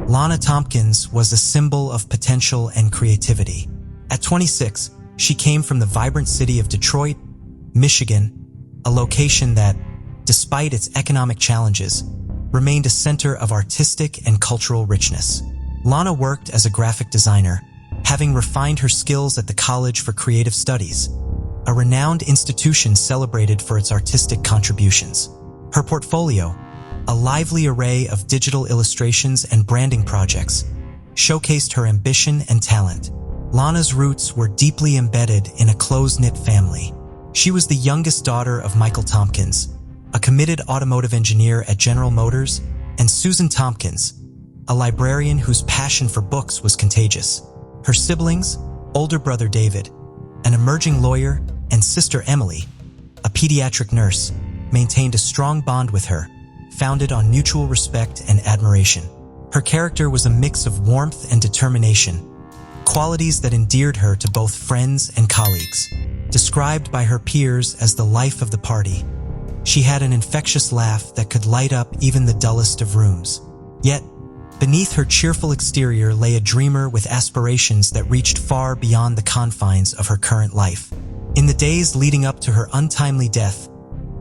Lana Tompkins was a symbol of potential and creativity. At 26, she came from the vibrant city of Detroit, Michigan, a location that, despite its economic challenges, remained a center of artistic and cultural richness. Lana worked as a graphic designer, having refined her skills at the College for Creative Studies, a renowned institution celebrated for its artistic contributions. Her portfolio, a lively array of digital illustrations and branding projects, showcased her ambition and talent. Lana's roots were deeply embedded in a close-knit family. She was the youngest daughter of Michael Tompkins, a committed automotive engineer at General Motors, and Susan Tompkins, a librarian whose passion for books was contagious. Her siblings, older brother David, an emerging lawyer, and sister Emily, a pediatric nurse, maintained a strong bond with her, founded on mutual respect and admiration. Her character was a mix of warmth and determination, qualities that endeared her to both friends and colleagues. Described by her peers as the life of the party, she had an infectious laugh that could light up even the dullest of rooms. Yet, beneath her cheerful exterior lay a dreamer with aspirations that reached far beyond the confines of her current life. In the days leading up to her untimely death,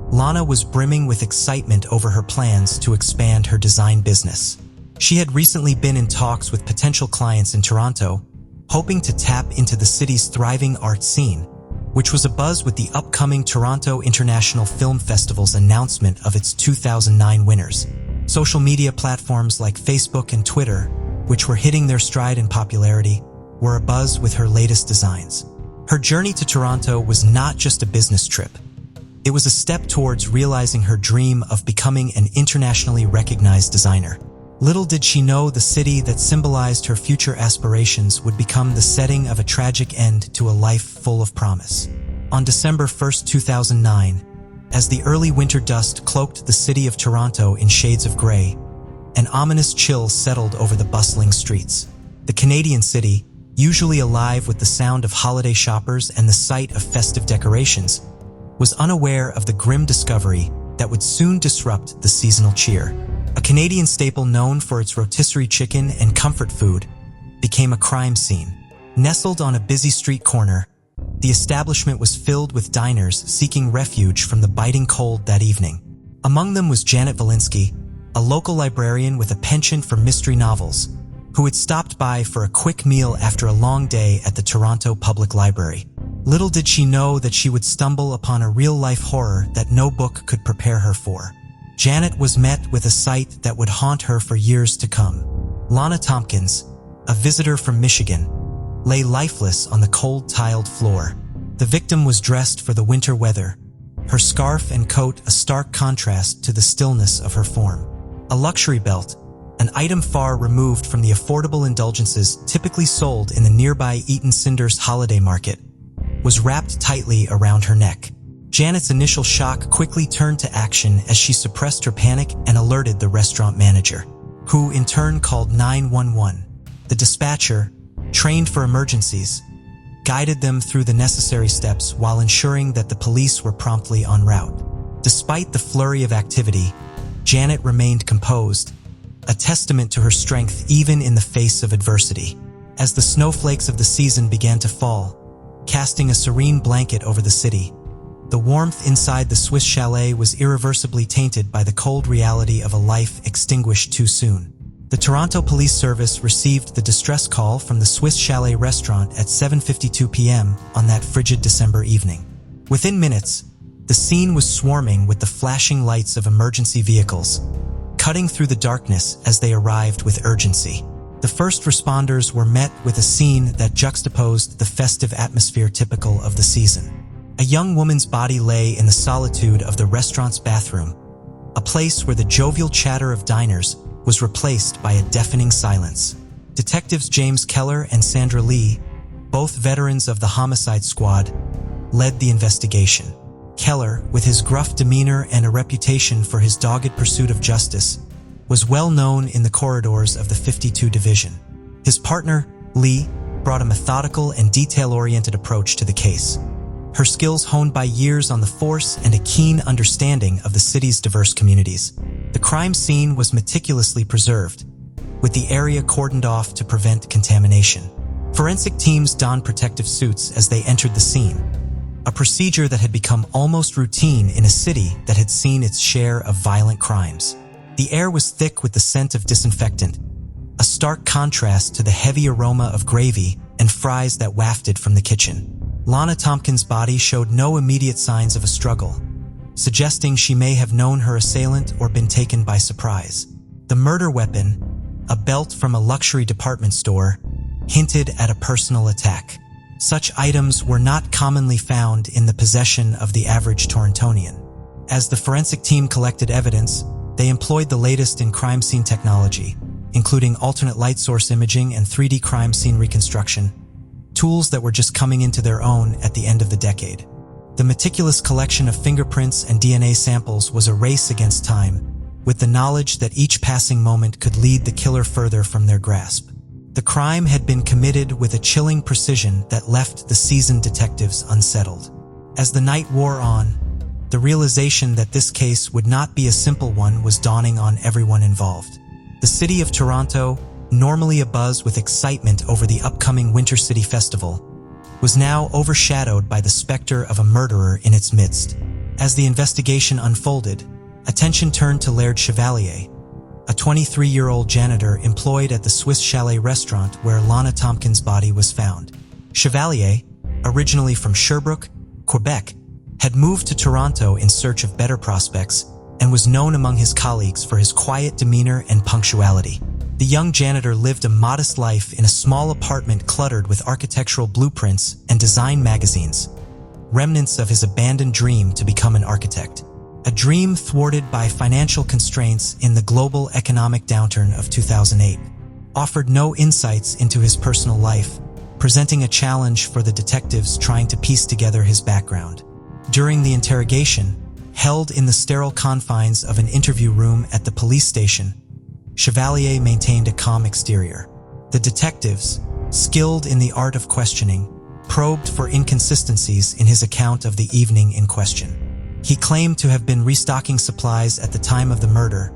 Lana was brimming with excitement over her plans to expand her design business. She had recently been in talks with potential clients in Toronto, hoping to tap into the city's thriving art scene, which was abuzz with the upcoming Toronto International Film Festival's announcement of its 2009 winners. Social media platforms like Facebook and Twitter, which were hitting their stride in popularity, were abuzz with her latest designs. Her journey to Toronto was not just a business trip. It was a step towards realizing her dream of becoming an internationally recognized designer. Little did she know the city that symbolized her future aspirations would become the setting of a tragic end to a life full of promise. On December 1, 2009, as the early winter dust cloaked the city of Toronto in shades of gray, an ominous chill settled over the bustling streets. The Canadian city, usually alive with the sound of holiday shoppers and the sight of festive decorations, was unaware of the grim discovery that would soon disrupt the seasonal cheer. A Canadian staple known for its rotisserie chicken and comfort food became a crime scene. Nestled on a busy street corner, the establishment was filled with diners seeking refuge from the biting cold that evening. Among them was Janet Valinsky, a local librarian with a penchant for mystery novels, who had stopped by for a quick meal after a long day at the Toronto Public Library. Little did she know that she would stumble upon a real-life horror that no book could prepare her for. Janet was met with a sight that would haunt her for years to come. Lana Tompkins, a visitor from Michigan, lay lifeless on the cold tiled floor. The victim was dressed for the winter weather, her scarf and coat a stark contrast to the stillness of her form. A luxury belt, an item far removed from the affordable indulgences typically sold in the nearby Eaton Cinders holiday market, was wrapped tightly around her neck. Janet's initial shock quickly turned to action as she suppressed her panic and alerted the restaurant manager, who in turn called 911. The dispatcher, trained for emergencies, guided them through the necessary steps while ensuring that the police were promptly en route. Despite the flurry of activity, Janet remained composed, a testament to her strength even in the face of adversity. As the snowflakes of the season began to fall, casting a serene blanket over the city, the warmth inside the Swiss chalet was irreversibly tainted by the cold reality of a life extinguished too soon. The Toronto Police Service received the distress call from the Swiss Chalet restaurant at 7:52 p.m. on that frigid December evening. Within minutes, the scene was swarming with the flashing lights of emergency vehicles, cutting through the darkness as they arrived with urgency. The first responders were met with a scene that juxtaposed the festive atmosphere typical of the season. A young woman's body lay in the solitude of the restaurant's bathroom, a place where the jovial chatter of diners was replaced by a deafening silence. Detectives James Keller and Sandra Lee, both veterans of the homicide squad, led the investigation. Keller, with his gruff demeanor and a reputation for his dogged pursuit of justice, was well known in the corridors of the 52 Division. His partner, Lee, brought a methodical and detail-oriented approach to the case, her skills honed by years on the force and a keen understanding of the city's diverse communities. The crime scene was meticulously preserved, with the area cordoned off to prevent contamination. Forensic teams donned protective suits as they entered the scene, a procedure that had become almost routine in a city that had seen its share of violent crimes. The air was thick with the scent of disinfectant, a stark contrast to the heavy aroma of gravy and fries that wafted from the kitchen. Lana Tompkins' body showed no immediate signs of a struggle, suggesting she may have known her assailant or been taken by surprise. The murder weapon, a belt from a luxury department store, hinted at a personal attack. Such items were not commonly found in the possession of the average Torontonian. As the forensic team collected evidence, they employed the latest in crime scene technology, including alternate light source imaging and 3D crime scene reconstruction, tools that were just coming into their own at the end of the decade. The meticulous collection of fingerprints and DNA samples was a race against time, with the knowledge that each passing moment could lead the killer further from their grasp. The crime had been committed with a chilling precision that left the seasoned detectives unsettled. As the night wore on, the realization that this case would not be a simple one was dawning on everyone involved. The city of Toronto, normally abuzz with excitement over the upcoming Winter City Festival, was now overshadowed by the specter of a murderer in its midst. As the investigation unfolded, attention turned to Laird Chevalier, a 23-year-old janitor employed at the Swiss Chalet restaurant where Lana Tompkins' body was found. Chevalier, originally from Sherbrooke, Quebec, had moved to Toronto in search of better prospects and was known among his colleagues for his quiet demeanor and punctuality. The young janitor lived a modest life in a small apartment cluttered with architectural blueprints and design magazines, remnants of his abandoned dream to become an architect. A dream thwarted by financial constraints in the global economic downturn of 2008, offered no insights into his personal life, presenting a challenge for the detectives trying to piece together his background. During the interrogation, held in the sterile confines of an interview room at the police station, Chevalier maintained a calm exterior. The detectives, skilled in the art of questioning, probed for inconsistencies in his account of the evening in question. He claimed to have been restocking supplies at the time of the murder,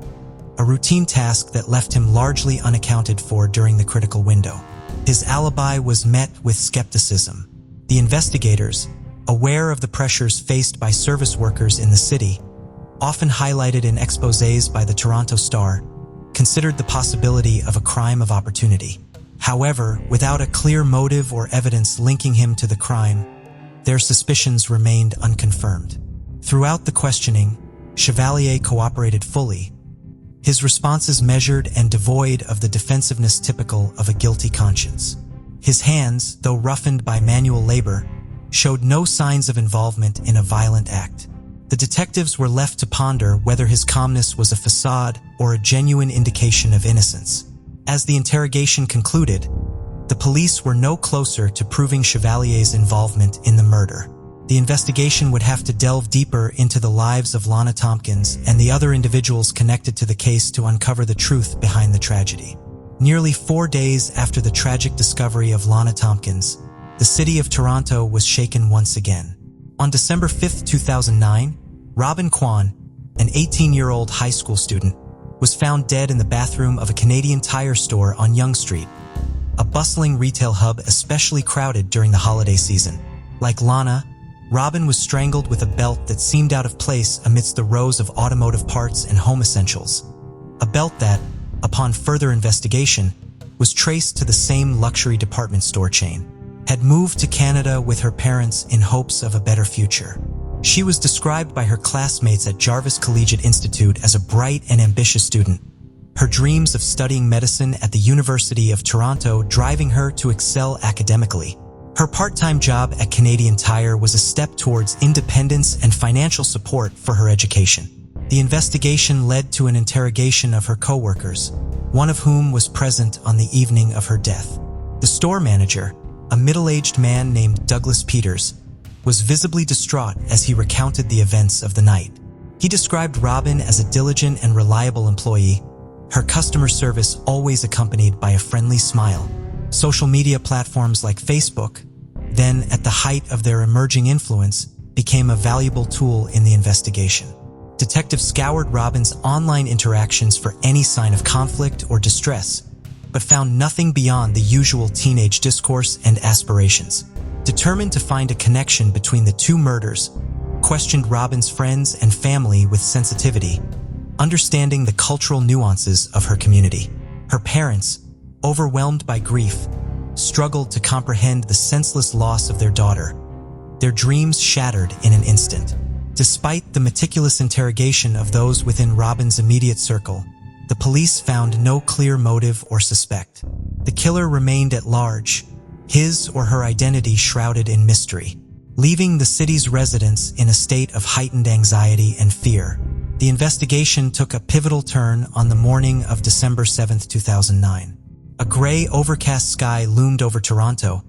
a routine task that left him largely unaccounted for during the critical window. His alibi was met with skepticism. The investigators, aware of the pressures faced by service workers in the city, often highlighted in exposés by the Toronto Star, considered the possibility of a crime of opportunity. However, without a clear motive or evidence linking him to the crime, their suspicions remained unconfirmed. Throughout the questioning, Chevalier cooperated fully, his responses measured and devoid of the defensiveness typical of a guilty conscience. His hands, though roughened by manual labor, showed no signs of involvement in a violent act. The detectives were left to ponder whether his calmness was a facade or a genuine indication of innocence. As the interrogation concluded, the police were no closer to proving Chevalier's involvement in the murder. The investigation would have to delve deeper into the lives of Lana Tompkins and the other individuals connected to the case to uncover the truth behind the tragedy. Nearly 4 days after the tragic discovery of Lana Tompkins, the city of Toronto was shaken once again. On December 5, 2009, Robin Kwan, an 18-year-old high school student, was found dead in the bathroom of a Canadian Tire store on Yonge Street, a bustling retail hub especially crowded during the holiday season. Like Lana, Robin was strangled with a belt that seemed out of place amidst the rows of automotive parts and home essentials. A belt that, upon further investigation, was traced to the same luxury department store chain, had moved to Canada with her parents in hopes of a better future. She was described by her classmates at Jarvis Collegiate Institute as a bright and ambitious student, her dreams of studying medicine at the University of Toronto driving her to excel academically. Her part-time job at Canadian Tire was a step towards independence and financial support for her education. The investigation led to an interrogation of her co-workers, one of whom was present on the evening of her death. The store manager, a middle-aged man named Douglas Peters, was visibly distraught as he recounted the events of the night. He described Robin as a diligent and reliable employee, her customer service always accompanied by a friendly smile. Social media platforms like Facebook, then at the height of their emerging influence, became a valuable tool in the investigation. Detectives scoured Robin's online interactions for any sign of conflict or distress, but found nothing beyond the usual teenage discourse and aspirations. Determined to find a connection between the two murders, questioned Robin's friends and family with sensitivity, understanding the cultural nuances of her community. Her parents, overwhelmed by grief, struggled to comprehend the senseless loss of their daughter, their dreams shattered in an instant. Despite the meticulous interrogation of those within Robin's immediate circle, the police found no clear motive or suspect. The killer remained at large, his or her identity shrouded in mystery, leaving the city's residents in a state of heightened anxiety and fear. The investigation took a pivotal turn on the morning of December 7, 2009. A gray, overcast sky loomed over Toronto,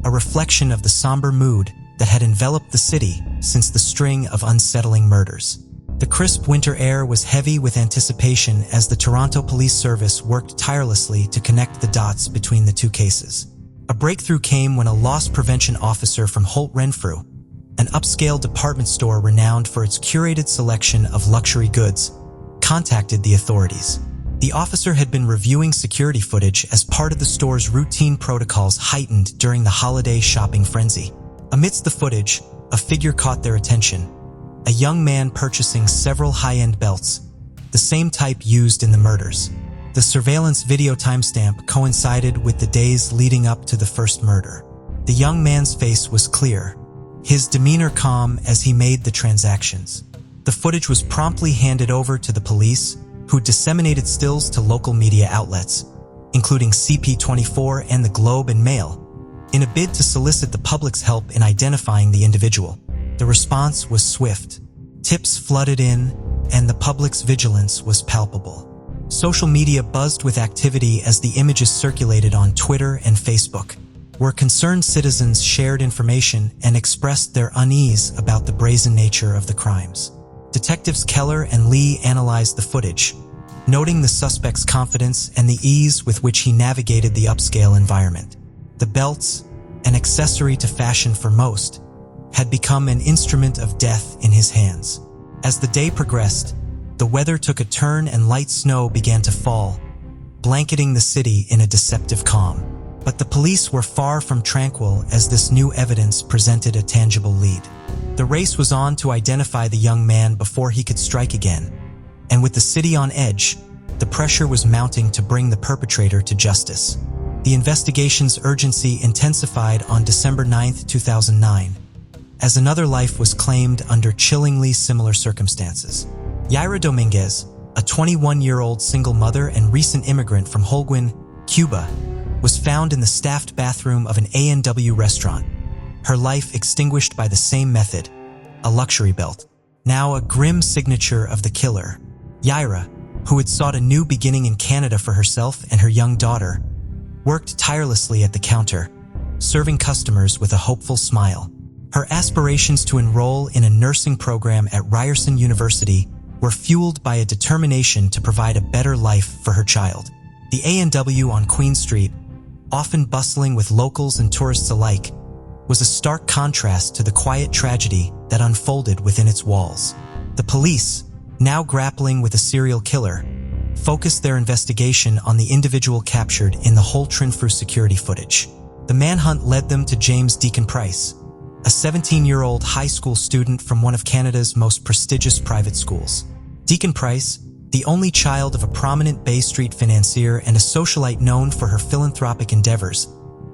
a reflection of the somber mood that had enveloped the city since the string of unsettling murders. The crisp winter air was heavy with anticipation as the Toronto Police Service worked tirelessly to connect the dots between the two cases. A breakthrough came when a loss prevention officer from Holt Renfrew, an upscale department store renowned for its curated selection of luxury goods, contacted the authorities. The officer had been reviewing security footage as part of the store's routine protocols heightened during the holiday shopping frenzy. Amidst the footage, a figure caught their attention, a young man purchasing several high-end belts, the same type used in the murders. The surveillance video timestamp coincided with the days leading up to the first murder. The young man's face was clear, his demeanor calm as he made the transactions. The footage was promptly handed over to the police, who disseminated stills to local media outlets, including CP24 and the Globe and Mail, in a bid to solicit the public's help in identifying the individual. The response was swift. Tips flooded in, and the public's vigilance was palpable. Social media buzzed with activity as the images circulated on Twitter and Facebook, where concerned citizens shared information and expressed their unease about the brazen nature of the crimes. Detectives Keller and Lee analyzed the footage, noting the suspect's confidence and the ease with which he navigated the upscale environment. The belts, an accessory to fashion for most, had become an instrument of death in his hands. As the day progressed, the weather took a turn and light snow began to fall, blanketing the city in a deceptive calm. But the police were far from tranquil as this new evidence presented a tangible lead. The race was on to identify the young man before he could strike again, and with the city on edge, the pressure was mounting to bring the perpetrator to justice. The investigation's urgency intensified on December 9, 2009, as another life was claimed under chillingly similar circumstances. Yaira Dominguez, a 21-year-old single mother and recent immigrant from Holguin, Cuba, was found in the staffed bathroom of an A&W restaurant, her life extinguished by the same method, a luxury belt. Now a grim signature of the killer, Yaira, who had sought a new beginning in Canada for herself and her young daughter, worked tirelessly at the counter, serving customers with a hopeful smile. Her aspirations to enroll in a nursing program at Ryerson University were fueled by a determination to provide a better life for her child. The A&W on Queen Street, often bustling with locals and tourists alike, was a stark contrast to the quiet tragedy that unfolded within its walls. The police, now grappling with a serial killer, focused their investigation on the individual captured in the Holt Renfrew security footage. The manhunt led them to James Deacon Price, a 17-year-old high school student from one of Canada's most prestigious private schools. Deacon Price, the only child of a prominent Bay Street financier and a socialite known for her philanthropic endeavors,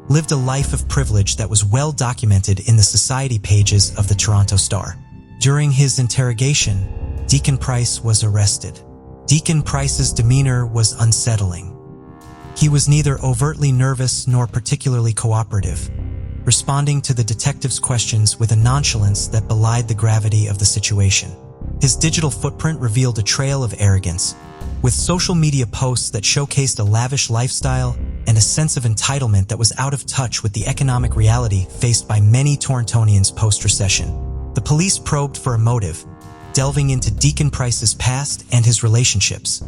lived a life of privilege that was well documented in the society pages of the Toronto Star. During his interrogation, Deacon Price was arrested. Deacon Price's demeanor was unsettling. He was neither overtly nervous nor particularly cooperative, responding to the detective's questions with a nonchalance that belied the gravity of the situation. His digital footprint revealed a trail of arrogance, with social media posts that showcased a lavish lifestyle and a sense of entitlement that was out of touch with the economic reality faced by many Torontonians post-recession. The police probed for a motive, delving into Deacon Price's past and his relationships.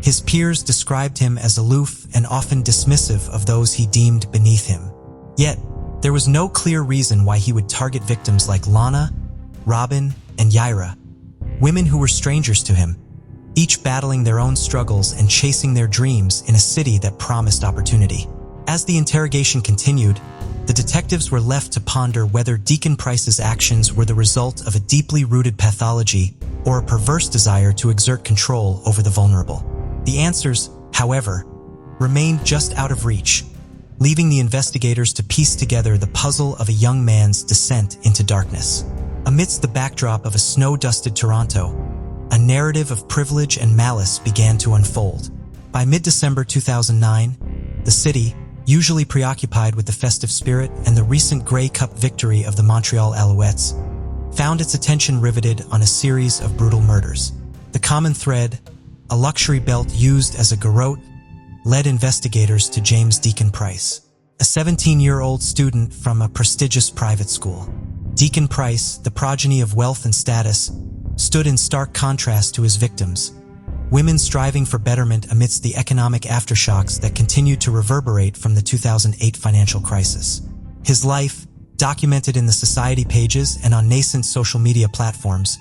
His peers described him as aloof and often dismissive of those he deemed beneath him. Yet, there was no clear reason why he would target victims like Lana, Robin, and Yaira, women who were strangers to him, each battling their own struggles and chasing their dreams in a city that promised opportunity. As the interrogation continued, the detectives were left to ponder whether Deacon Price's actions were the result of a deeply rooted pathology or a perverse desire to exert control over the vulnerable. The answers, however, remained just out of reach, leaving the investigators to piece together the puzzle of a young man's descent into darkness. Amidst the backdrop of a snow-dusted Toronto, a narrative of privilege and malice began to unfold. By mid-December 2009, the city, usually preoccupied with the festive spirit and the recent Grey Cup victory of the Montreal Alouettes, found its attention riveted on a series of brutal murders. The common thread, a luxury belt used as a garrote, led investigators to James Deacon Price, a 17-year-old student from a prestigious private school. Deacon Price, the progeny of wealth and status, stood in stark contrast to his victims, women striving for betterment amidst the economic aftershocks that continued to reverberate from the 2008 financial crisis. His life, documented in the society pages and on nascent social media platforms,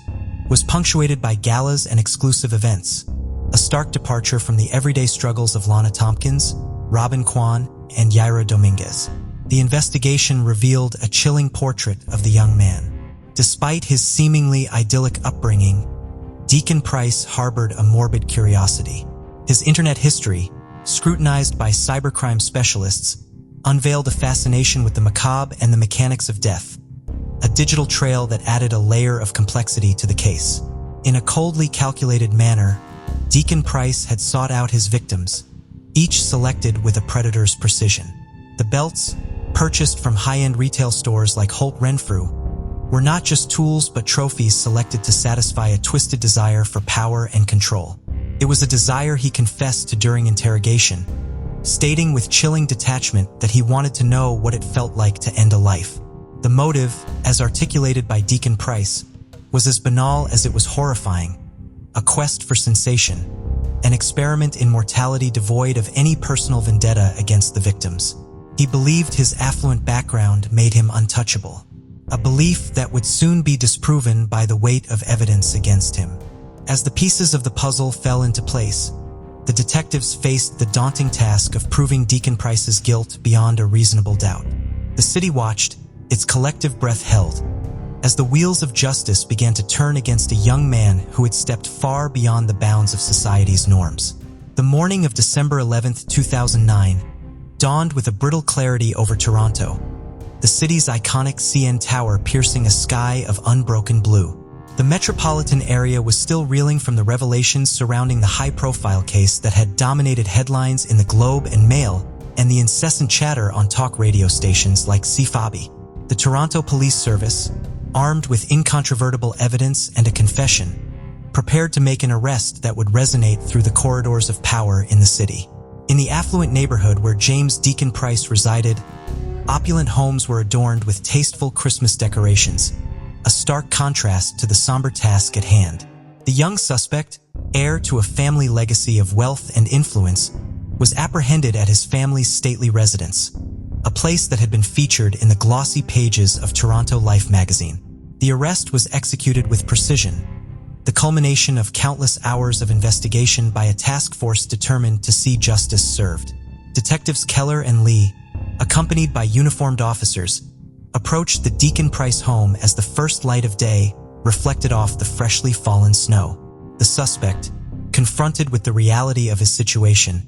was punctuated by galas and exclusive events, a stark departure from the everyday struggles of Lana Tompkins, Robin Kwan, and Yaira Dominguez. The investigation revealed a chilling portrait of the young man. Despite his seemingly idyllic upbringing, Deacon Price harbored a morbid curiosity. His internet history, scrutinized by cybercrime specialists, unveiled a fascination with the macabre and the mechanics of death, a digital trail that added a layer of complexity to the case. In a coldly calculated manner, Deacon Price had sought out his victims, each selected with a predator's precision. The belts, purchased from high-end retail stores like Holt Renfrew, were not just tools but trophies selected to satisfy a twisted desire for power and control. It was a desire he confessed to during interrogation, stating with chilling detachment that he wanted to know what it felt like to end a life. The motive, as articulated by Deacon Price, was as banal as it was horrifying: a quest for sensation, an experiment in mortality devoid of any personal vendetta against the victims. He believed his affluent background made him untouchable, a belief that would soon be disproven by the weight of evidence against him. As the pieces of the puzzle fell into place, the detectives faced the daunting task of proving Deacon Price's guilt beyond a reasonable doubt. The city watched, its collective breath held, as the wheels of justice began to turn against a young man who had stepped far beyond the bounds of society's norms. The morning of December 11, 2009, dawned with a brittle clarity over Toronto, the city's iconic CN Tower piercing a sky of unbroken blue. The metropolitan area was still reeling from the revelations surrounding the high-profile case that had dominated headlines in the Globe and Mail and the incessant chatter on talk radio stations like CFABI. The Toronto Police Service, armed with incontrovertible evidence and a confession, prepared to make an arrest that would resonate through the corridors of power in the city. In the affluent neighborhood where James Deacon Price resided, opulent homes were adorned with tasteful Christmas decorations, a stark contrast to the somber task at hand. The young suspect, heir to a family legacy of wealth and influence, was apprehended at his family's stately residence, a place that had been featured in the glossy pages of Toronto Life magazine. The arrest was executed with precision, the culmination of countless hours of investigation by a task force determined to see justice served. Detectives Keller and Lee, accompanied by uniformed officers, approached the Deacon Price home as the first light of day reflected off the freshly fallen snow. The suspect, confronted with the reality of his situation,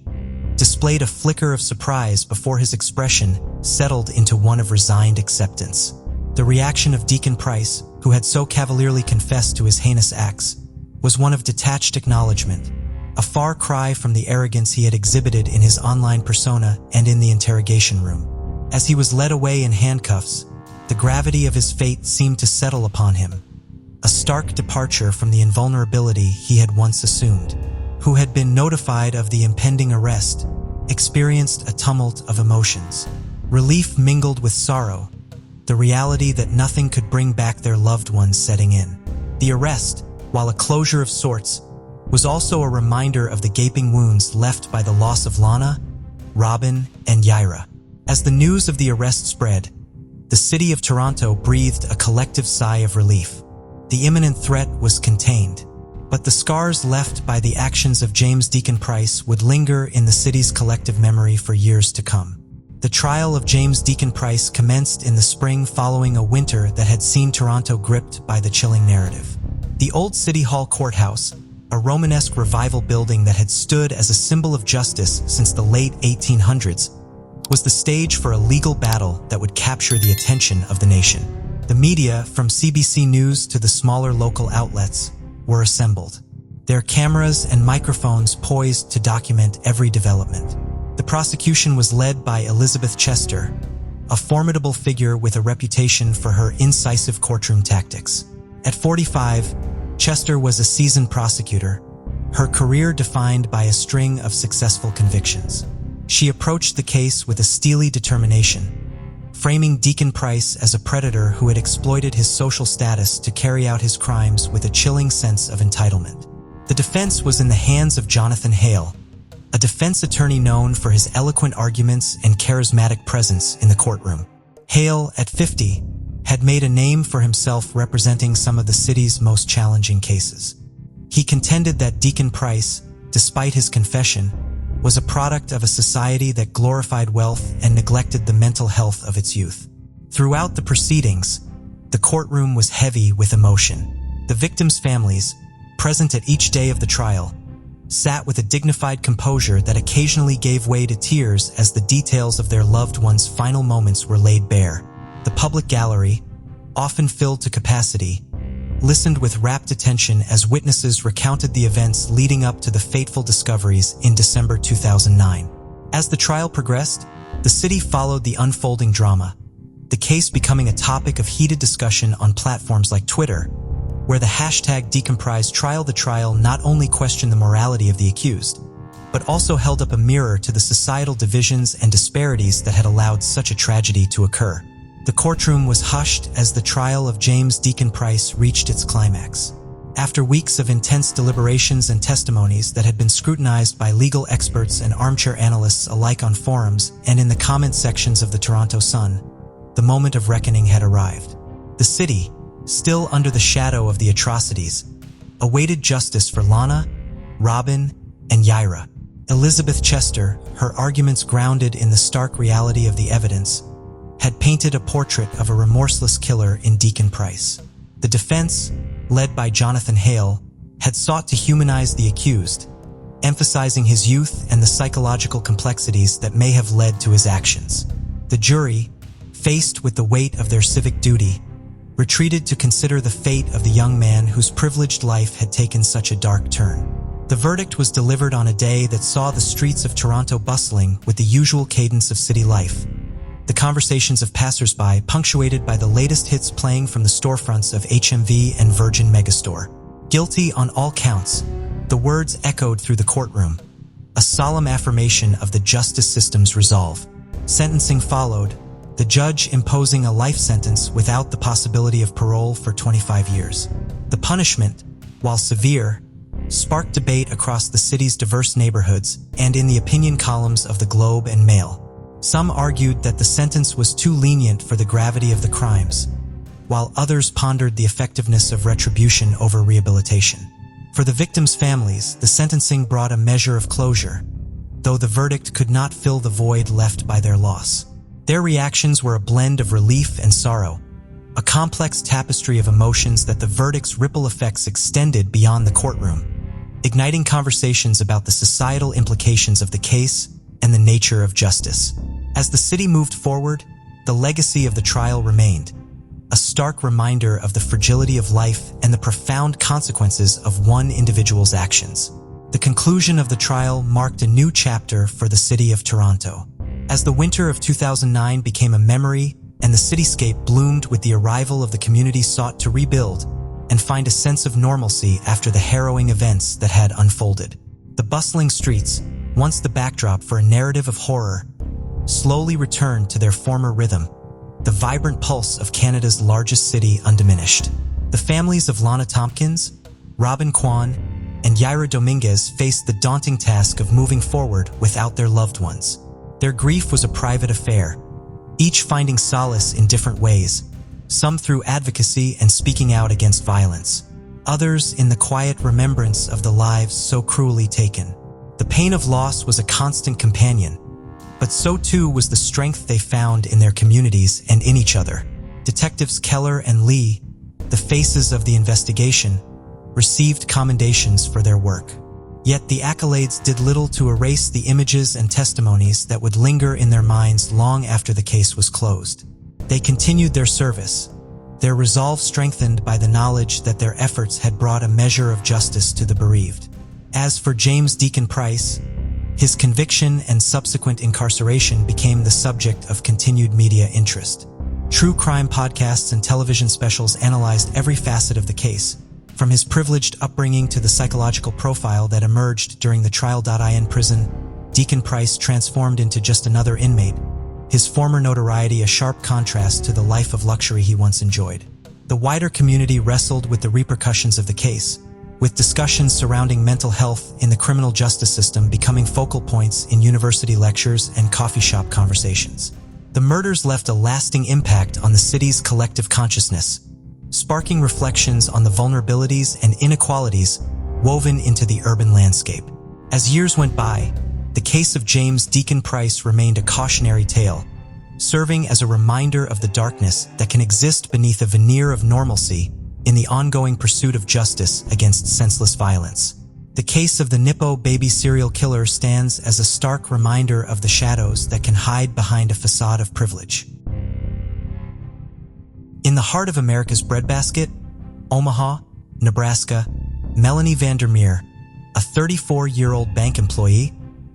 displayed a flicker of surprise before his expression settled into one of resigned acceptance. The reaction of Deacon Price, who had so cavalierly confessed to his heinous acts, was one of detached acknowledgement, a far cry from the arrogance he had exhibited in his online persona and in the interrogation room. As he was led away in handcuffs, the gravity of his fate seemed to settle upon him, a stark departure from the invulnerability he had once assumed. Who had been notified of the impending arrest, experienced a tumult of emotions. Relief mingled with sorrow, the reality that nothing could bring back their loved ones setting in. The arrest, while a closure of sorts, was also a reminder of the gaping wounds left by the loss of Lana, Robin, and Yaira. As the news of the arrest spread, the city of Toronto breathed a collective sigh of relief. The imminent threat was contained, But the scars left by the actions of James Deacon Price would linger in the city's collective memory for years to come. The trial of James Deacon Price commenced in the spring following a winter that had seen Toronto gripped by the chilling narrative. The old City Hall courthouse, a Romanesque revival building that had stood as a symbol of justice since the late 1800s, was the stage for a legal battle that would capture the attention of the nation. The media, from CBC News to the smaller local outlets, were assembled, their cameras and microphones poised to document every development. The prosecution was led by Elizabeth Chester, a formidable figure with a reputation for her incisive courtroom tactics. At 45, Chester was a seasoned prosecutor, her career defined by a string of successful convictions. She approached the case with a steely determination, framing Deacon Price as a predator who had exploited his social status to carry out his crimes with a chilling sense of entitlement. The defense was in the hands of Jonathan Hale, a defense attorney known for his eloquent arguments and charismatic presence in the courtroom. Hale, at 50, had made a name for himself representing some of the city's most challenging cases. He contended that Deacon Price, despite his confession, was a product of a society that glorified wealth and neglected the mental health of its youth. Throughout the proceedings, the courtroom was heavy with emotion. The victims' families, present at each day of the trial, sat with a dignified composure that occasionally gave way to tears as the details of their loved ones' final moments were laid bare. The public gallery, often filled to capacity, listened with rapt attention as witnesses recounted the events leading up to the fateful discoveries in December 2009. As the trial progressed, the city followed the unfolding drama, the case becoming a topic of heated discussion on platforms like Twitter, where the hashtag #DecomprisTrial not only questioned the morality of the accused, but also held up a mirror to the societal divisions and disparities that had allowed such a tragedy to occur. The courtroom was hushed as the trial of James Deacon Price reached its climax. After weeks of intense deliberations and testimonies that had been scrutinized by legal experts and armchair analysts alike on forums and in the comment sections of the Toronto Sun, the moment of reckoning had arrived. The city, still under the shadow of the atrocities, awaited justice for Lana, Robin, and Yaira. Elizabeth Chester, her arguments grounded in the stark reality of the evidence, had painted a portrait of a remorseless killer in Deacon Price. The defense, led by Jonathan Hale, had sought to humanize the accused, emphasizing his youth and the psychological complexities that may have led to his actions. The jury, faced with the weight of their civic duty, retreated to consider the fate of the young man whose privileged life had taken such a dark turn. The verdict was delivered on a day that saw the streets of Toronto bustling with the usual cadence of city life, the conversations of passersby punctuated by the latest hits playing from the storefronts of HMV and Virgin Megastore. Guilty on all counts, the words echoed through the courtroom, a solemn affirmation of the justice system's resolve. Sentencing followed, the judge imposing a life sentence without the possibility of parole for 25 years. The punishment, while severe, sparked debate across the city's diverse neighborhoods and in the opinion columns of the Globe and Mail. Some argued that the sentence was too lenient for the gravity of the crimes, while others pondered the effectiveness of retribution over rehabilitation. For the victims' families, the sentencing brought a measure of closure, though the verdict could not fill the void left by their loss. Their reactions were a blend of relief and sorrow, a complex tapestry of emotions that the verdict's ripple effects extended beyond the courtroom, igniting conversations about the societal implications of the case and the nature of justice. As the city moved forward, the legacy of the trial remained, a stark reminder of the fragility of life and the profound consequences of one individual's actions. The conclusion of the trial marked a new chapter for the city of Toronto. As the winter of 2009 became a memory and the cityscape bloomed with the arrival of the community sought to rebuild and find a sense of normalcy after the harrowing events that had unfolded. The bustling streets, once the backdrop for a narrative of horror, slowly returned to their former rhythm, the vibrant pulse of Canada's largest city undiminished. The families of Lana Tompkins, Robin Kwan, and Yaira Dominguez faced the daunting task of moving forward without their loved ones. Their grief was a private affair, each finding solace in different ways, some through advocacy and speaking out against violence, others in the quiet remembrance of the lives so cruelly taken. The pain of loss was a constant companion, but so too was the strength they found in their communities and in each other. Detectives Keller and Lee, the faces of the investigation, received commendations for their work. Yet the accolades did little to erase the images and testimonies that would linger in their minds long after the case was closed. They continued their service, their resolve strengthened by the knowledge that their efforts had brought a measure of justice to the bereaved. As for James Deacon Price, his conviction and subsequent incarceration became the subject of continued media interest. True crime podcasts and television specials analyzed every facet of the case, from his privileged upbringing to the psychological profile that emerged during the trial. In prison, Deacon Price transformed into just another inmate, his former notoriety a sharp contrast to the life of luxury he once enjoyed. The wider community wrestled with the repercussions of the case, with discussions surrounding mental health in the criminal justice system becoming focal points in university lectures and coffee shop conversations. The murders left a lasting impact on the city's collective consciousness, sparking reflections on the vulnerabilities and inequalities woven into the urban landscape. As years went by, the case of James Deacon Price remained a cautionary tale, serving as a reminder of the darkness that can exist beneath a veneer of normalcy in the ongoing pursuit of justice against senseless violence. The case of the Nippo baby serial killer stands as a stark reminder of the shadows that can hide behind a facade of privilege. In the heart of America's breadbasket, Omaha, Nebraska, Melanie Vandermeer, a 34-year-old bank employee,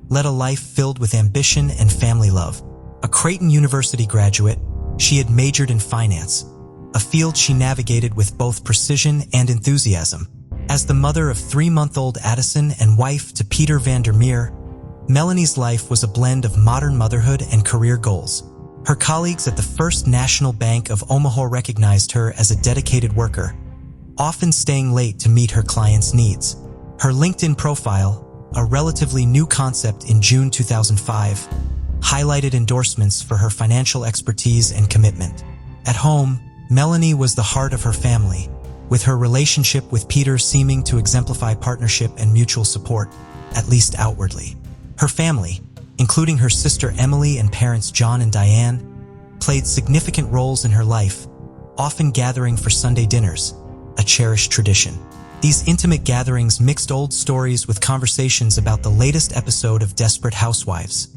led a life filled with ambition and family love. A Creighton University graduate, she had majored in finance, a field she navigated with both precision and enthusiasm. As the mother of 3-month-old Addison and wife to Peter Vandermeer, Melanie's life was a blend of modern motherhood and career goals. Her colleagues at the First National Bank of Omaha recognized her as a dedicated worker, often staying late to meet her clients' needs. Her LinkedIn profile, a relatively new concept in June 2005, highlighted endorsements for her financial expertise and commitment. At home, Melanie was the heart of her family, with her relationship with Peter seeming to exemplify partnership and mutual support, at least outwardly. Her family, including her sister Emily and parents John and Diane, played significant roles in her life, often gathering for Sunday dinners, a cherished tradition. These intimate gatherings mixed old stories with conversations about the latest episode of Desperate Housewives,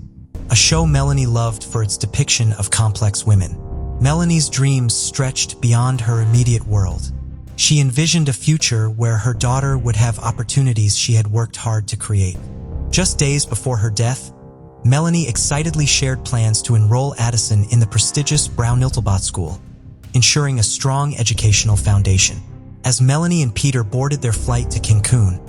a show Melanie loved for its depiction of complex women. Melanie's dreams stretched beyond her immediate world. She envisioned a future where her daughter would have opportunities she had worked hard to create. Just days before her death, Melanie excitedly shared plans to enroll Addison in the prestigious Brown-Niltelbot School, ensuring a strong educational foundation. As Melanie and Peter boarded their flight to Cancun,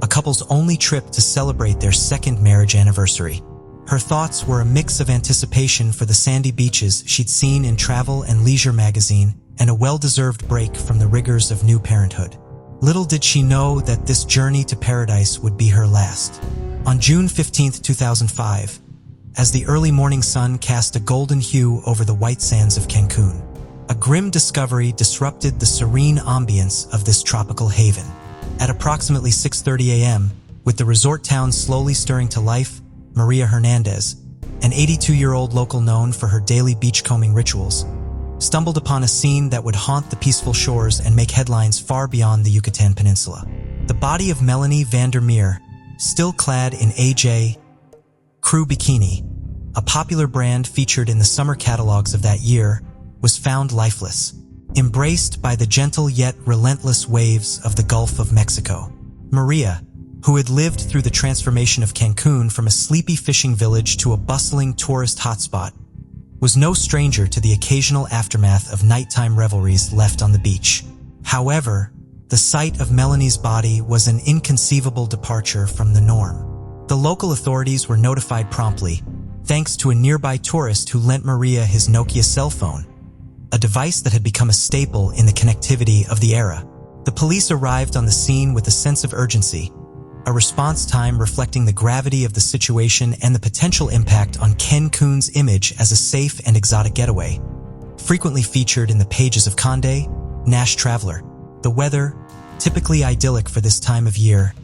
a couple's only trip to celebrate their second marriage anniversary, her thoughts were a mix of anticipation for the sandy beaches she'd seen in Travel and Leisure magazine and a well-deserved break from the rigors of new parenthood. Little did she know that this journey to paradise would be her last. On June 15, 2005, as the early morning sun cast a golden hue over the white sands of Cancun, a grim discovery disrupted the serene ambience of this tropical haven. At approximately 6:30 a.m., with the resort town slowly stirring to life, Maria Hernandez, an 82-year-old local known for her daily beachcombing rituals, stumbled upon a scene that would haunt the peaceful shores and make headlines far beyond the Yucatan Peninsula. The body of Melanie Vandermeer, still clad in AJ Crew Bikini, a popular brand featured in the summer catalogs of that year, was found lifeless, embraced by the gentle yet relentless waves of the Gulf of Mexico. Maria, who had lived through the transformation of Cancun from a sleepy fishing village to a bustling tourist hotspot, was no stranger to the occasional aftermath of nighttime revelries left on the beach. However, the sight of Melanie's body was an inconceivable departure from the norm. The local authorities were notified promptly, thanks to a nearby tourist who lent Maria his Nokia cell phone, a device that had become a staple in the connectivity of the era. The police arrived on the scene with a sense of urgency, a response time reflecting the gravity of the situation and the potential impact on Cancun's image as a safe and exotic getaway. Frequently featured in the pages of Condé, Nash Traveler, the weather, typically idyllic for this time of year,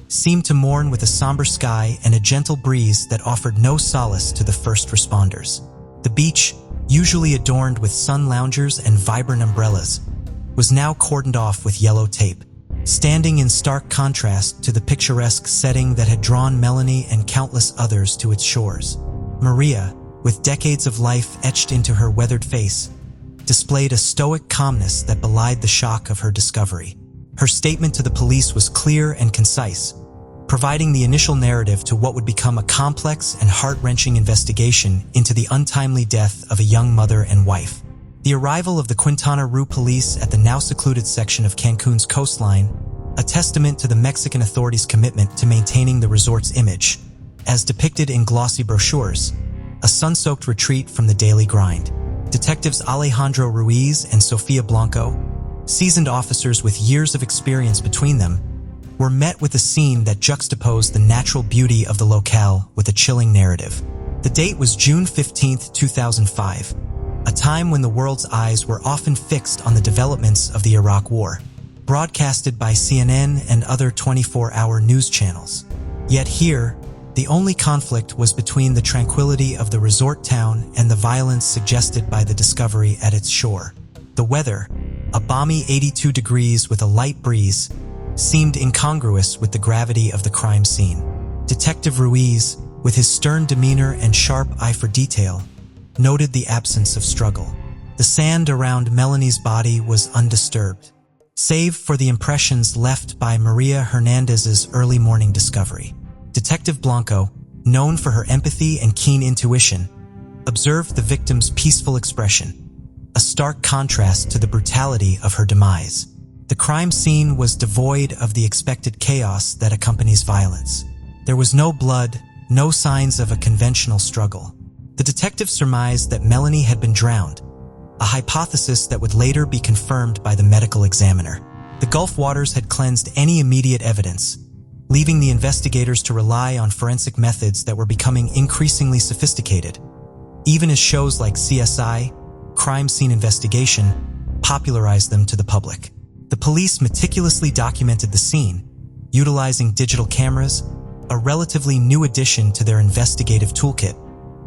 seemed to mourn with a somber sky and a gentle breeze that offered no solace to the first responders. The beach, usually adorned with sun loungers and vibrant umbrellas, was now cordoned off with yellow tape, standing in stark contrast to the picturesque setting that had drawn Melanie and countless others to its shores. Maria, with decades of life etched into her weathered face, displayed a stoic calmness that belied the shock of her discovery. Her statement to the police was clear and concise, providing the initial narrative to what would become a complex and heart-wrenching investigation into the untimely death of a young mother and wife. The arrival of the Quintana Roo police at the now secluded section of Cancun's coastline, a testament to the Mexican authorities' commitment to maintaining the resort's image, as depicted in glossy brochures, a sun-soaked retreat from the daily grind. Detectives Alejandro Ruiz and Sofia Blanco, seasoned officers with years of experience between them, were met with a scene that juxtaposed the natural beauty of the locale with a chilling narrative. The date was June 15, 2005, a time when the world's eyes were often fixed on the developments of the Iraq War, broadcasted by CNN and other 24-hour news channels. Yet here, the only conflict was between the tranquility of the resort town and the violence suggested by the discovery at its shore. The weather, a balmy 82 degrees with a light breeze, seemed incongruous with the gravity of the crime scene. Detective Ruiz, with his stern demeanor and sharp eye for detail, noted the absence of struggle. The sand around Melanie's body was undisturbed, save for the impressions left by Maria Hernandez's early morning discovery. Detective Blanco, known for her empathy and keen intuition, observed the victim's peaceful expression, a stark contrast to the brutality of her demise. The crime scene was devoid of the expected chaos that accompanies violence. There was no blood, no signs of a conventional struggle. The detective surmised that Melanie had been drowned, a hypothesis that would later be confirmed by the medical examiner. The Gulf waters had cleansed any immediate evidence, leaving the investigators to rely on forensic methods that were becoming increasingly sophisticated, even as shows like CSI, Crime Scene Investigation, popularized them to the public. The police meticulously documented the scene, utilizing digital cameras, a relatively new addition to their investigative toolkit,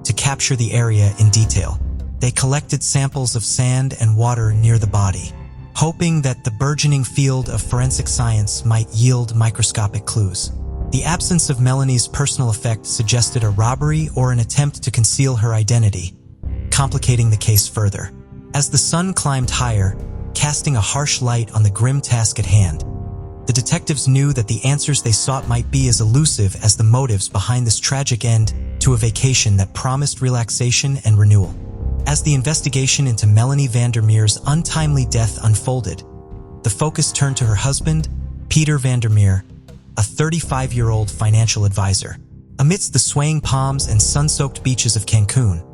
to capture the area in detail. They collected samples of sand and water near the body, hoping that the burgeoning field of forensic science might yield microscopic clues. The absence of Melanie's personal effect suggested a robbery or an attempt to conceal her identity, complicating the case further. As the sun climbed higher, casting a harsh light on the grim task at hand, the detectives knew that the answers they sought might be as elusive as the motives behind this tragic end to a vacation that promised relaxation and renewal. As the investigation into Melanie Vandermeer's untimely death unfolded, the focus turned to her husband, Peter Vandermeer, a 35-year-old financial advisor. Amidst the swaying palms and sun-soaked beaches of Cancun,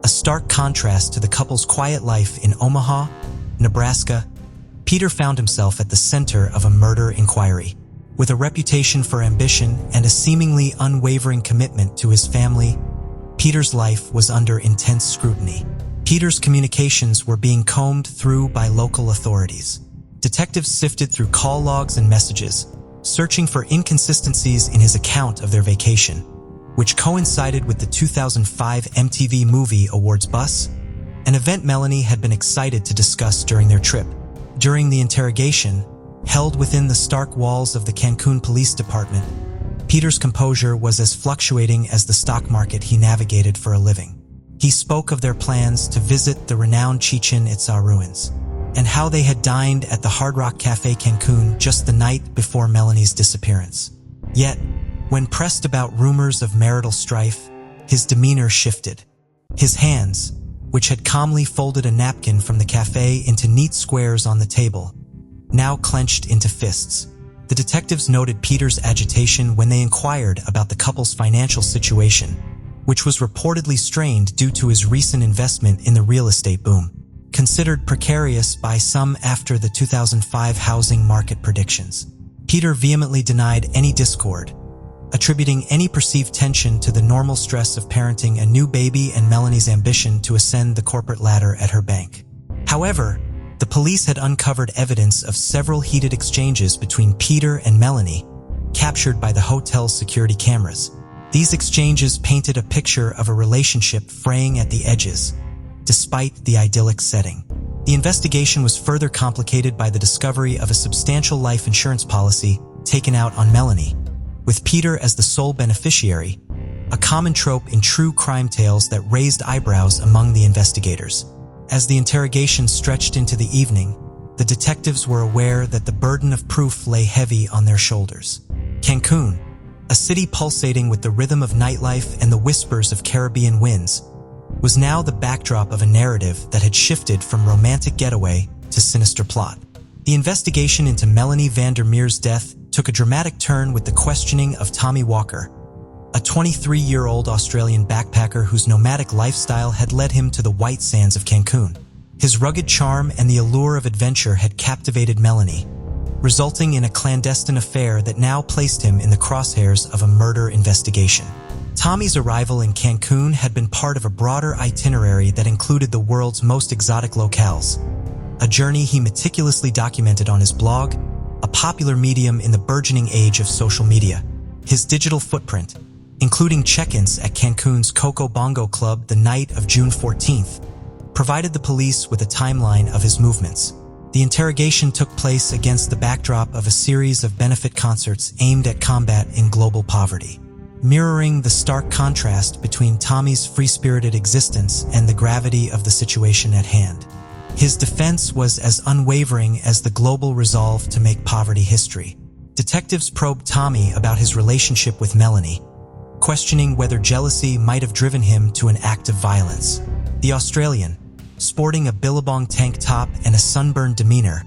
a stark contrast to the couple's quiet life in Omaha, Nebraska, Peter found himself at the center of a murder inquiry. With a reputation for ambition and a seemingly unwavering commitment to his family, Peter's life was under intense scrutiny. Peter's communications were being combed through by local authorities. Detectives sifted through call logs and messages, searching for inconsistencies in his account of their vacation, which coincided with the 2005 MTV Movie Awards bus, an event Melanie had been excited to discuss during their trip. During the interrogation, held within the stark walls of the Cancun Police Department, Peter's composure was as fluctuating as the stock market he navigated for a living. He spoke of their plans to visit the renowned Chichen Itza ruins, and how they had dined at the Hard Rock Cafe Cancun just the night before Melanie's disappearance. Yet, when pressed about rumors of marital strife, his demeanor shifted. His hands, which had calmly folded a napkin from the cafe into neat squares on the table, now clenched into fists. The detectives noted Peter's agitation when they inquired about the couple's financial situation, which was reportedly strained due to his recent investment in the real estate boom, considered precarious by some after the 2005 housing market predictions. Peter vehemently denied any discord, attributing any perceived tension to the normal stress of parenting a new baby and Melanie's ambition to ascend the corporate ladder at her bank. However, The police had uncovered evidence of several heated exchanges between Peter and Melanie, captured by the hotel's security cameras. These exchanges painted a picture of a relationship fraying at the edges, despite the idyllic setting. The investigation was further complicated by the discovery of a substantial life insurance policy taken out on Melanie, with Peter as the sole beneficiary, a common trope in true crime tales that raised eyebrows among the investigators. As the interrogation stretched into the evening, the detectives were aware that the burden of proof lay heavy on their shoulders. Cancun, a city pulsating with the rhythm of nightlife and the whispers of Caribbean winds, was now the backdrop of a narrative that had shifted from romantic getaway to sinister plot. The investigation into Melanie Vandermeer's death took a dramatic turn with the questioning of Tommy Walker, a 23-year-old Australian backpacker whose nomadic lifestyle had led him to the white sands of Cancun. His rugged charm and the allure of adventure had captivated Melanie, resulting in a clandestine affair that now placed him in the crosshairs of a murder investigation. Tommy's arrival in Cancun had been part of a broader itinerary that included the world's most exotic locales, a journey he meticulously documented on his blog, a popular medium in the burgeoning age of social media. His digital footprint, including check-ins at Cancun's Coco Bongo Club the night of June 14th, provided the police with a timeline of his movements. The interrogation took place against the backdrop of a series of benefit concerts aimed at combat in global poverty, mirroring the stark contrast between Tommy's free-spirited existence and the gravity of the situation at hand. His defense was as unwavering as the global resolve to make poverty history. Detectives probed Tommy about his relationship with Melanie, questioning whether jealousy might have driven him to an act of violence. The Australian, sporting a Billabong tank top and a sunburned demeanor,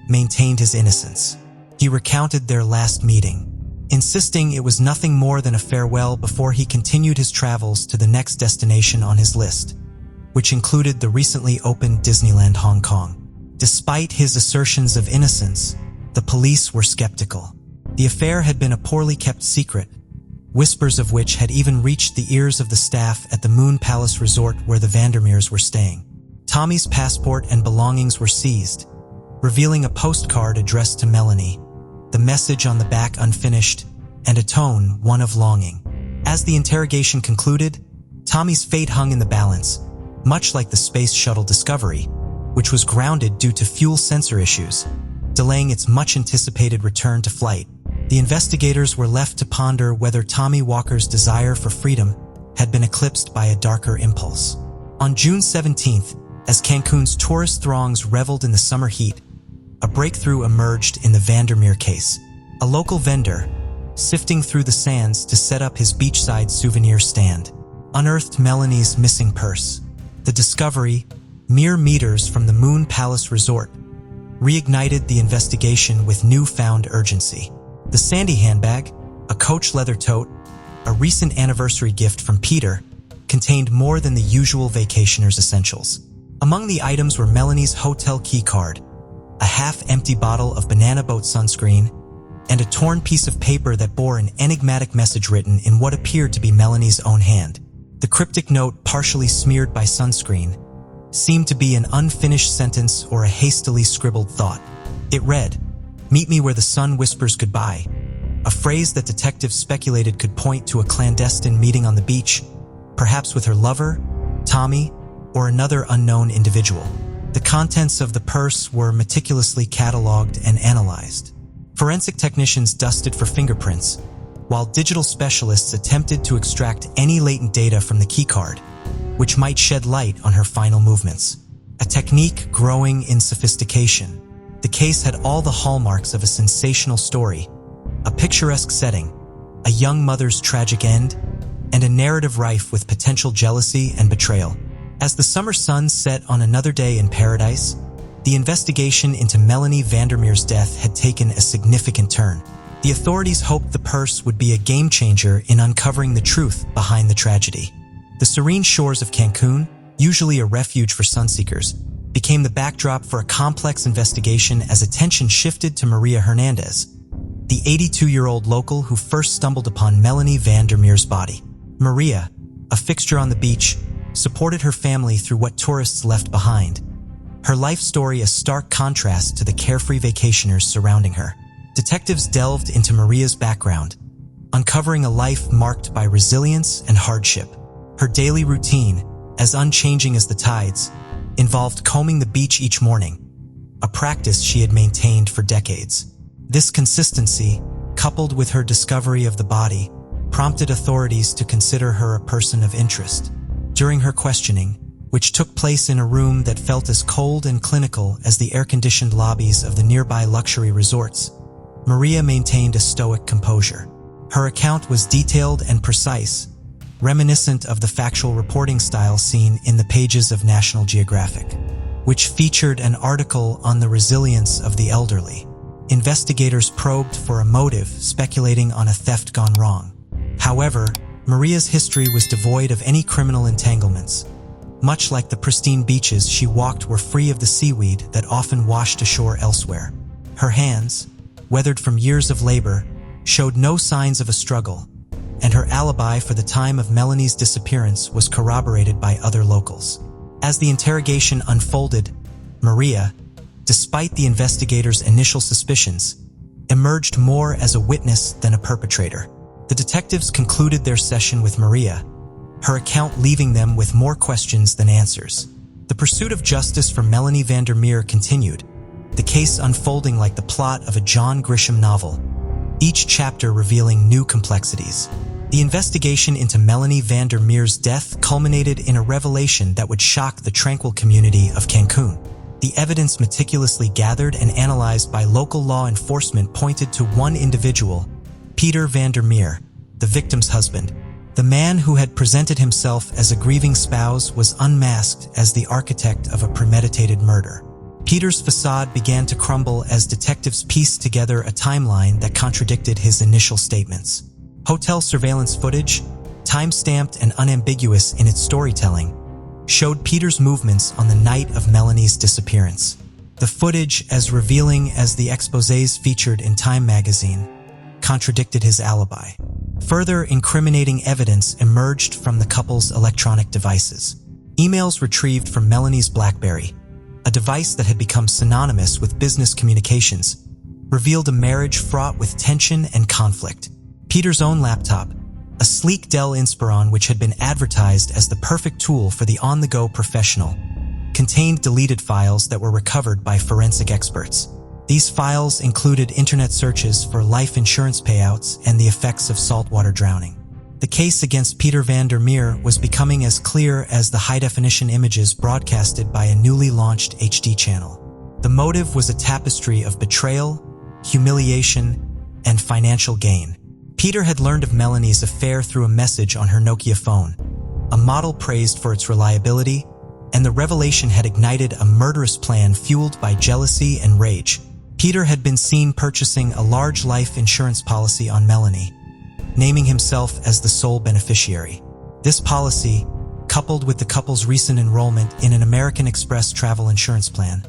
maintained his innocence. He recounted their last meeting, insisting it was nothing more than a farewell before he continued his travels to the next destination on his list, which included the recently opened Disneyland Hong Kong. Despite his assertions of innocence, the police were skeptical. The affair had been a poorly kept secret, whispers of which had even reached the ears of the staff at the Moon Palace Resort where the Vandermeers were staying. Tommy's passport and belongings were seized, revealing a postcard addressed to Melanie, the message on the back unfinished, and a tone one of longing. As the interrogation concluded, Tommy's fate hung in the balance, much like the Space Shuttle Discovery, which was grounded due to fuel sensor issues, delaying its much-anticipated return to flight. The investigators were left to ponder whether Tommy Walker's desire for freedom had been eclipsed by a darker impulse. On June 17th, as Cancun's tourist throngs reveled in the summer heat, a breakthrough emerged in the Vandermeer case. A local vendor, sifting through the sands to set up his beachside souvenir stand, unearthed Melanie's missing purse. The discovery, mere meters from the Moon Palace Resort, reignited the investigation with newfound urgency. The Sandy handbag, a Coach leather tote, a recent anniversary gift from Peter, contained more than the usual vacationer's essentials. Among the items were Melanie's hotel key card, a half-empty bottle of banana boat sunscreen, and a torn piece of paper that bore an enigmatic message written in what appeared to be Melanie's own hand. The cryptic note, partially smeared by sunscreen, seemed to be an unfinished sentence or a hastily scribbled thought. It read, "Meet me where the sun whispers goodbye," a phrase that detectives speculated could point to a clandestine meeting on the beach, perhaps with her lover, Tommy, or another unknown individual. The contents of the purse were meticulously cataloged and analyzed. Forensic technicians dusted for fingerprints, while digital specialists attempted to extract any latent data from the keycard, which might shed light on her final movements. A technique growing in sophistication, the case had all the hallmarks of a sensational story: a picturesque setting, a young mother's tragic end, and a narrative rife with potential jealousy and betrayal. As the summer sun set on another day in paradise, the investigation into Melanie Vandermeer's death had taken a significant turn. The authorities hoped the purse would be a game-changer in uncovering the truth behind the tragedy. The serene shores of Cancun, usually a refuge for sunseekers, became the backdrop for a complex investigation as attention shifted to Maria Hernandez, the 82-year-old local who first stumbled upon Melanie Vandermeer's body. Maria, a fixture on the beach, supported her family through what tourists left behind, her life story a stark contrast to the carefree vacationers surrounding her. Detectives delved into Maria's background, uncovering a life marked by resilience and hardship. Her daily routine, as unchanging as the tides, involved combing the beach each morning, a practice she had maintained for decades. This consistency, coupled with her discovery of the body, prompted authorities to consider her a person of interest. During her questioning, which took place in a room that felt as cold and clinical as the air-conditioned lobbies of the nearby luxury resorts, Maria maintained a stoic composure. Her account was detailed and precise, reminiscent of the factual reporting style seen in the pages of National Geographic, which featured an article on the resilience of the elderly. Investigators probed for a motive, speculating on a theft gone wrong. However, Maria's history was devoid of any criminal entanglements. Much like the pristine beaches she walked were free of the seaweed that often washed ashore elsewhere. Her hands, weathered from years of labor, showed no signs of a struggle, and her alibi for the time of Melanie's disappearance was corroborated by other locals. As the interrogation unfolded, Maria, despite the investigators' initial suspicions, emerged more as a witness than a perpetrator. The detectives concluded their session with Maria, her account leaving them with more questions than answers. The pursuit of justice for Melanie Vandermeer continued, the case unfolding like the plot of a John Grisham novel, each chapter revealing new complexities. The investigation into Melanie Vandermeer's death culminated in a revelation that would shock the tranquil community of Cancun. The evidence meticulously gathered and analyzed by local law enforcement pointed to one individual, Peter Vandermeer, the victim's husband. The man who had presented himself as a grieving spouse was unmasked as the architect of a premeditated murder. Peter's facade began to crumble as detectives pieced together a timeline that contradicted his initial statements. Hotel surveillance footage, time-stamped and unambiguous in its storytelling, showed Peter's movements on the night of Melanie's disappearance. The footage, as revealing as the exposés featured in Time magazine, contradicted his alibi. Further incriminating evidence emerged from the couple's electronic devices. Emails retrieved from Melanie's BlackBerry, a device that had become synonymous with business communications, revealed a marriage fraught with tension and conflict. Peter's own laptop, a sleek Dell Inspiron which had been advertised as the perfect tool for the on-the-go professional, contained deleted files that were recovered by forensic experts. These files included internet searches for life insurance payouts and the effects of saltwater drowning. The case against Peter Vandermeer was becoming as clear as the high-definition images broadcasted by a newly launched HD channel. The motive was a tapestry of betrayal, humiliation, and financial gain. Peter had learned of Melanie's affair through a message on her Nokia phone, a model praised for its reliability, and the revelation had ignited a murderous plan fueled by jealousy and rage. Peter had been seen purchasing a large life insurance policy on Melanie, naming himself as the sole beneficiary. This policy, coupled with the couple's recent enrollment in an American Express travel insurance plan,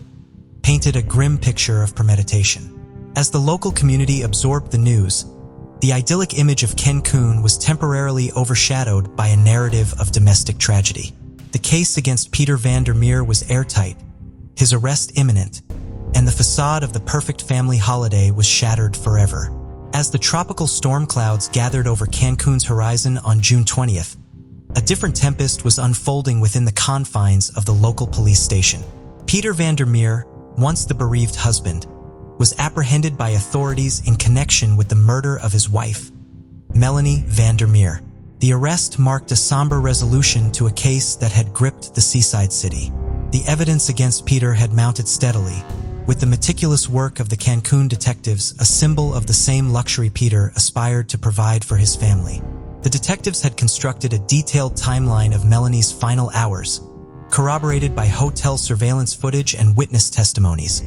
painted a grim picture of premeditation. As the local community absorbed the news, the idyllic image of Cancun was temporarily overshadowed by a narrative of domestic tragedy. The case against Peter Vandermeer was airtight, his arrest imminent, and the facade of the perfect family holiday was shattered forever. As the tropical storm clouds gathered over Cancun's horizon on June 20th, a different tempest was unfolding within the confines of the local police station. Peter Vandermeer, once the bereaved husband, was apprehended by authorities in connection with the murder of his wife, Melanie Vandermeer. The arrest marked a somber resolution to a case that had gripped the seaside city. The evidence against Peter had mounted steadily, with the meticulous work of the Cancun detectives a symbol of the same luxury Peter aspired to provide for his family. The detectives had constructed a detailed timeline of Melanie's final hours, corroborated by hotel surveillance footage and witness testimonies,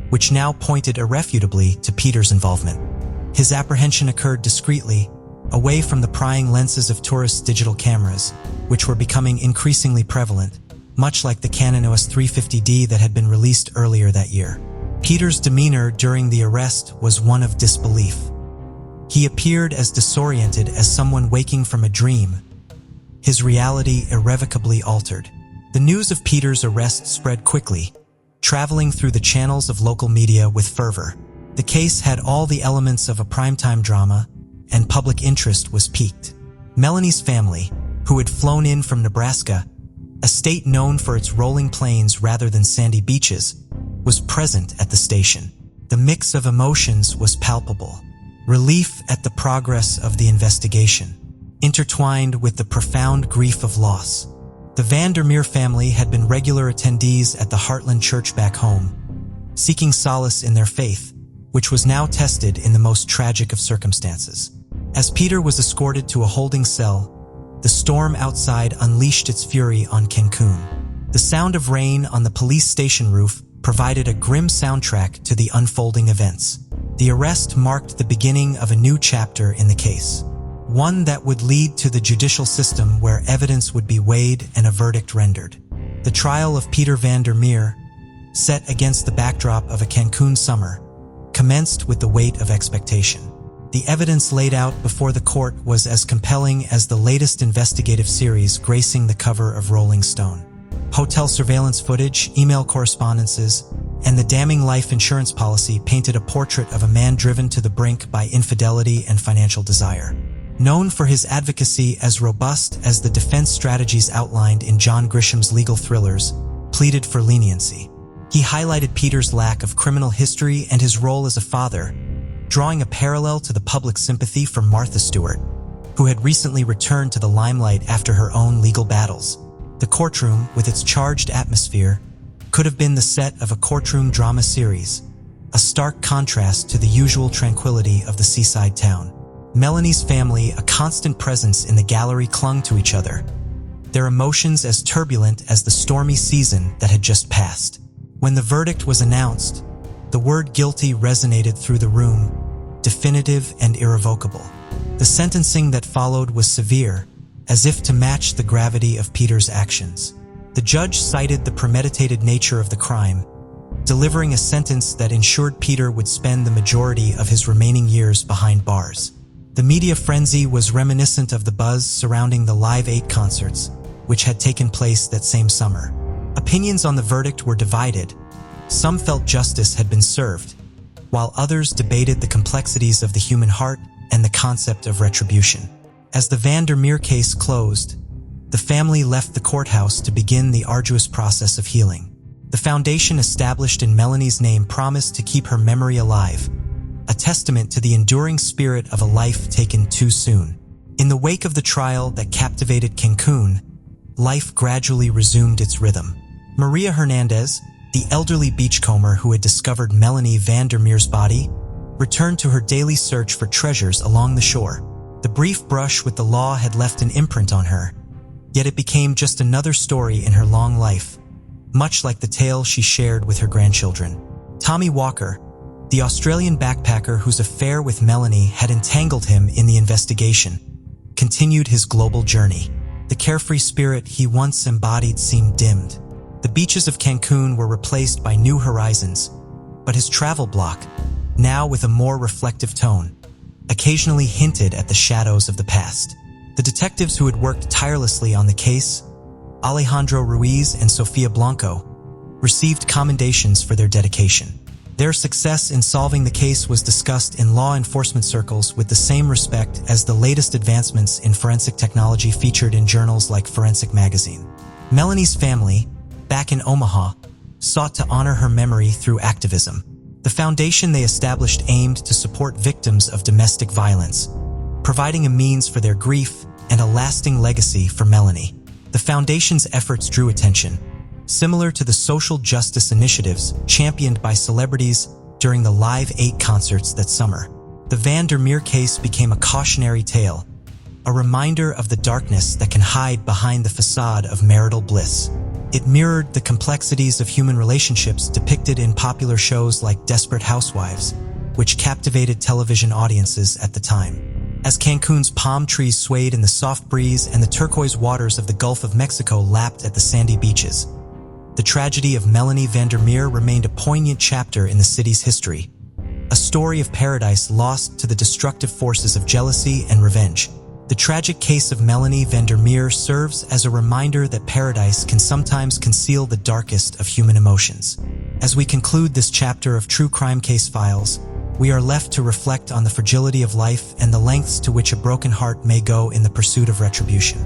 which now pointed irrefutably to Peter's involvement. His apprehension occurred discreetly, away from the prying lenses of tourists' digital cameras, which were becoming increasingly prevalent, much like the Canon EOS 350D that had been released earlier that year. Peter's demeanor during the arrest was one of disbelief. He appeared as disoriented as someone waking from a dream, his reality irrevocably altered. The news of Peter's arrest spread quickly, traveling through the channels of local media with fervor. The case had all the elements of a primetime drama, and public interest was piqued. Melanie's family, who had flown in from Nebraska, a state known for its rolling plains rather than sandy beaches, was present at the station. The mix of emotions was palpable. Relief at the progress of the investigation, intertwined with the profound grief of loss. The Vandermeer family had been regular attendees at the Heartland Church back home, seeking solace in their faith, which was now tested in the most tragic of circumstances. As Peter was escorted to a holding cell, the storm outside unleashed its fury on Cancun. The sound of rain on the police station roof provided a grim soundtrack to the unfolding events. The arrest marked the beginning of a new chapter in the case, one that would lead to the judicial system where evidence would be weighed and a verdict rendered. The trial of Peter Vandermeer, set against the backdrop of a Cancun summer, commenced with the weight of expectation. The evidence laid out before the court was as compelling as the latest investigative series gracing the cover of Rolling Stone. Hotel surveillance footage, email correspondences, and the damning life insurance policy painted a portrait of a man driven to the brink by infidelity and financial desire. Known for his advocacy as robust as the defense strategies outlined in John Grisham's legal thrillers, pleaded for leniency. He highlighted Peter's lack of criminal history and his role as a father, drawing a parallel to the public sympathy for Martha Stewart, who had recently returned to the limelight after her own legal battles. The courtroom, with its charged atmosphere, could have been the set of a courtroom drama series, a stark contrast to the usual tranquility of the seaside town. Melanie's family, a constant presence in the gallery, clung to each other, their emotions as turbulent as the stormy season that had just passed. When the verdict was announced, the word guilty resonated through the room, definitive and irrevocable. The sentencing that followed was severe, as if to match the gravity of Peter's actions. The judge cited the premeditated nature of the crime, delivering a sentence that ensured Peter would spend the majority of his remaining years behind bars. The media frenzy was reminiscent of the buzz surrounding the Live 8 concerts, which had taken place that same summer. Opinions on the verdict were divided. Some felt justice had been served, while others debated the complexities of the human heart and the concept of retribution. As the Vandermeer case closed, the family left the courthouse to begin the arduous process of healing. The foundation established in Melanie's name promised to keep her memory alive, a testament to the enduring spirit of a life taken too soon. In the wake of the trial that captivated Cancun, life gradually resumed its rhythm. Maria Hernandez, the elderly beachcomber who had discovered Melanie Vandermeer's body, returned to her daily search for treasures along the shore. The brief brush with the law had left an imprint on her, yet it became just another story in her long life, much like the tale she shared with her grandchildren. Tommy Walker, the Australian backpacker whose affair with Melanie had entangled him in the investigation, continued his global journey. The carefree spirit he once embodied seemed dimmed. The beaches of Cancun were replaced by new horizons, but his travel block, now with a more reflective tone, occasionally hinted at the shadows of the past. The detectives who had worked tirelessly on the case, Alejandro Ruiz and Sofia Blanco, received commendations for their dedication. Their success in solving the case was discussed in law enforcement circles with the same respect as the latest advancements in forensic technology featured in journals like Forensic Magazine. Melanie's family, back in Omaha, sought to honor her memory through activism. The foundation they established aimed to support victims of domestic violence, providing a means for their grief and a lasting legacy for Melanie. The foundation's efforts drew attention, similar to the social justice initiatives championed by celebrities during the Live 8 concerts that summer. The Vandermeer case became a cautionary tale, a reminder of the darkness that can hide behind the facade of marital bliss. It mirrored the complexities of human relationships depicted in popular shows like Desperate Housewives, which captivated television audiences at the time. As Cancun's palm trees swayed in the soft breeze and the turquoise waters of the Gulf of Mexico lapped at the sandy beaches, the tragedy of Melanie Vandermeer remained a poignant chapter in the city's history, a story of paradise lost to the destructive forces of jealousy and revenge. The tragic case of Melanie Vandermeer serves as a reminder that paradise can sometimes conceal the darkest of human emotions. As we conclude this chapter of True Crime Case Files, we are left to reflect on the fragility of life and the lengths to which a broken heart may go in the pursuit of retribution.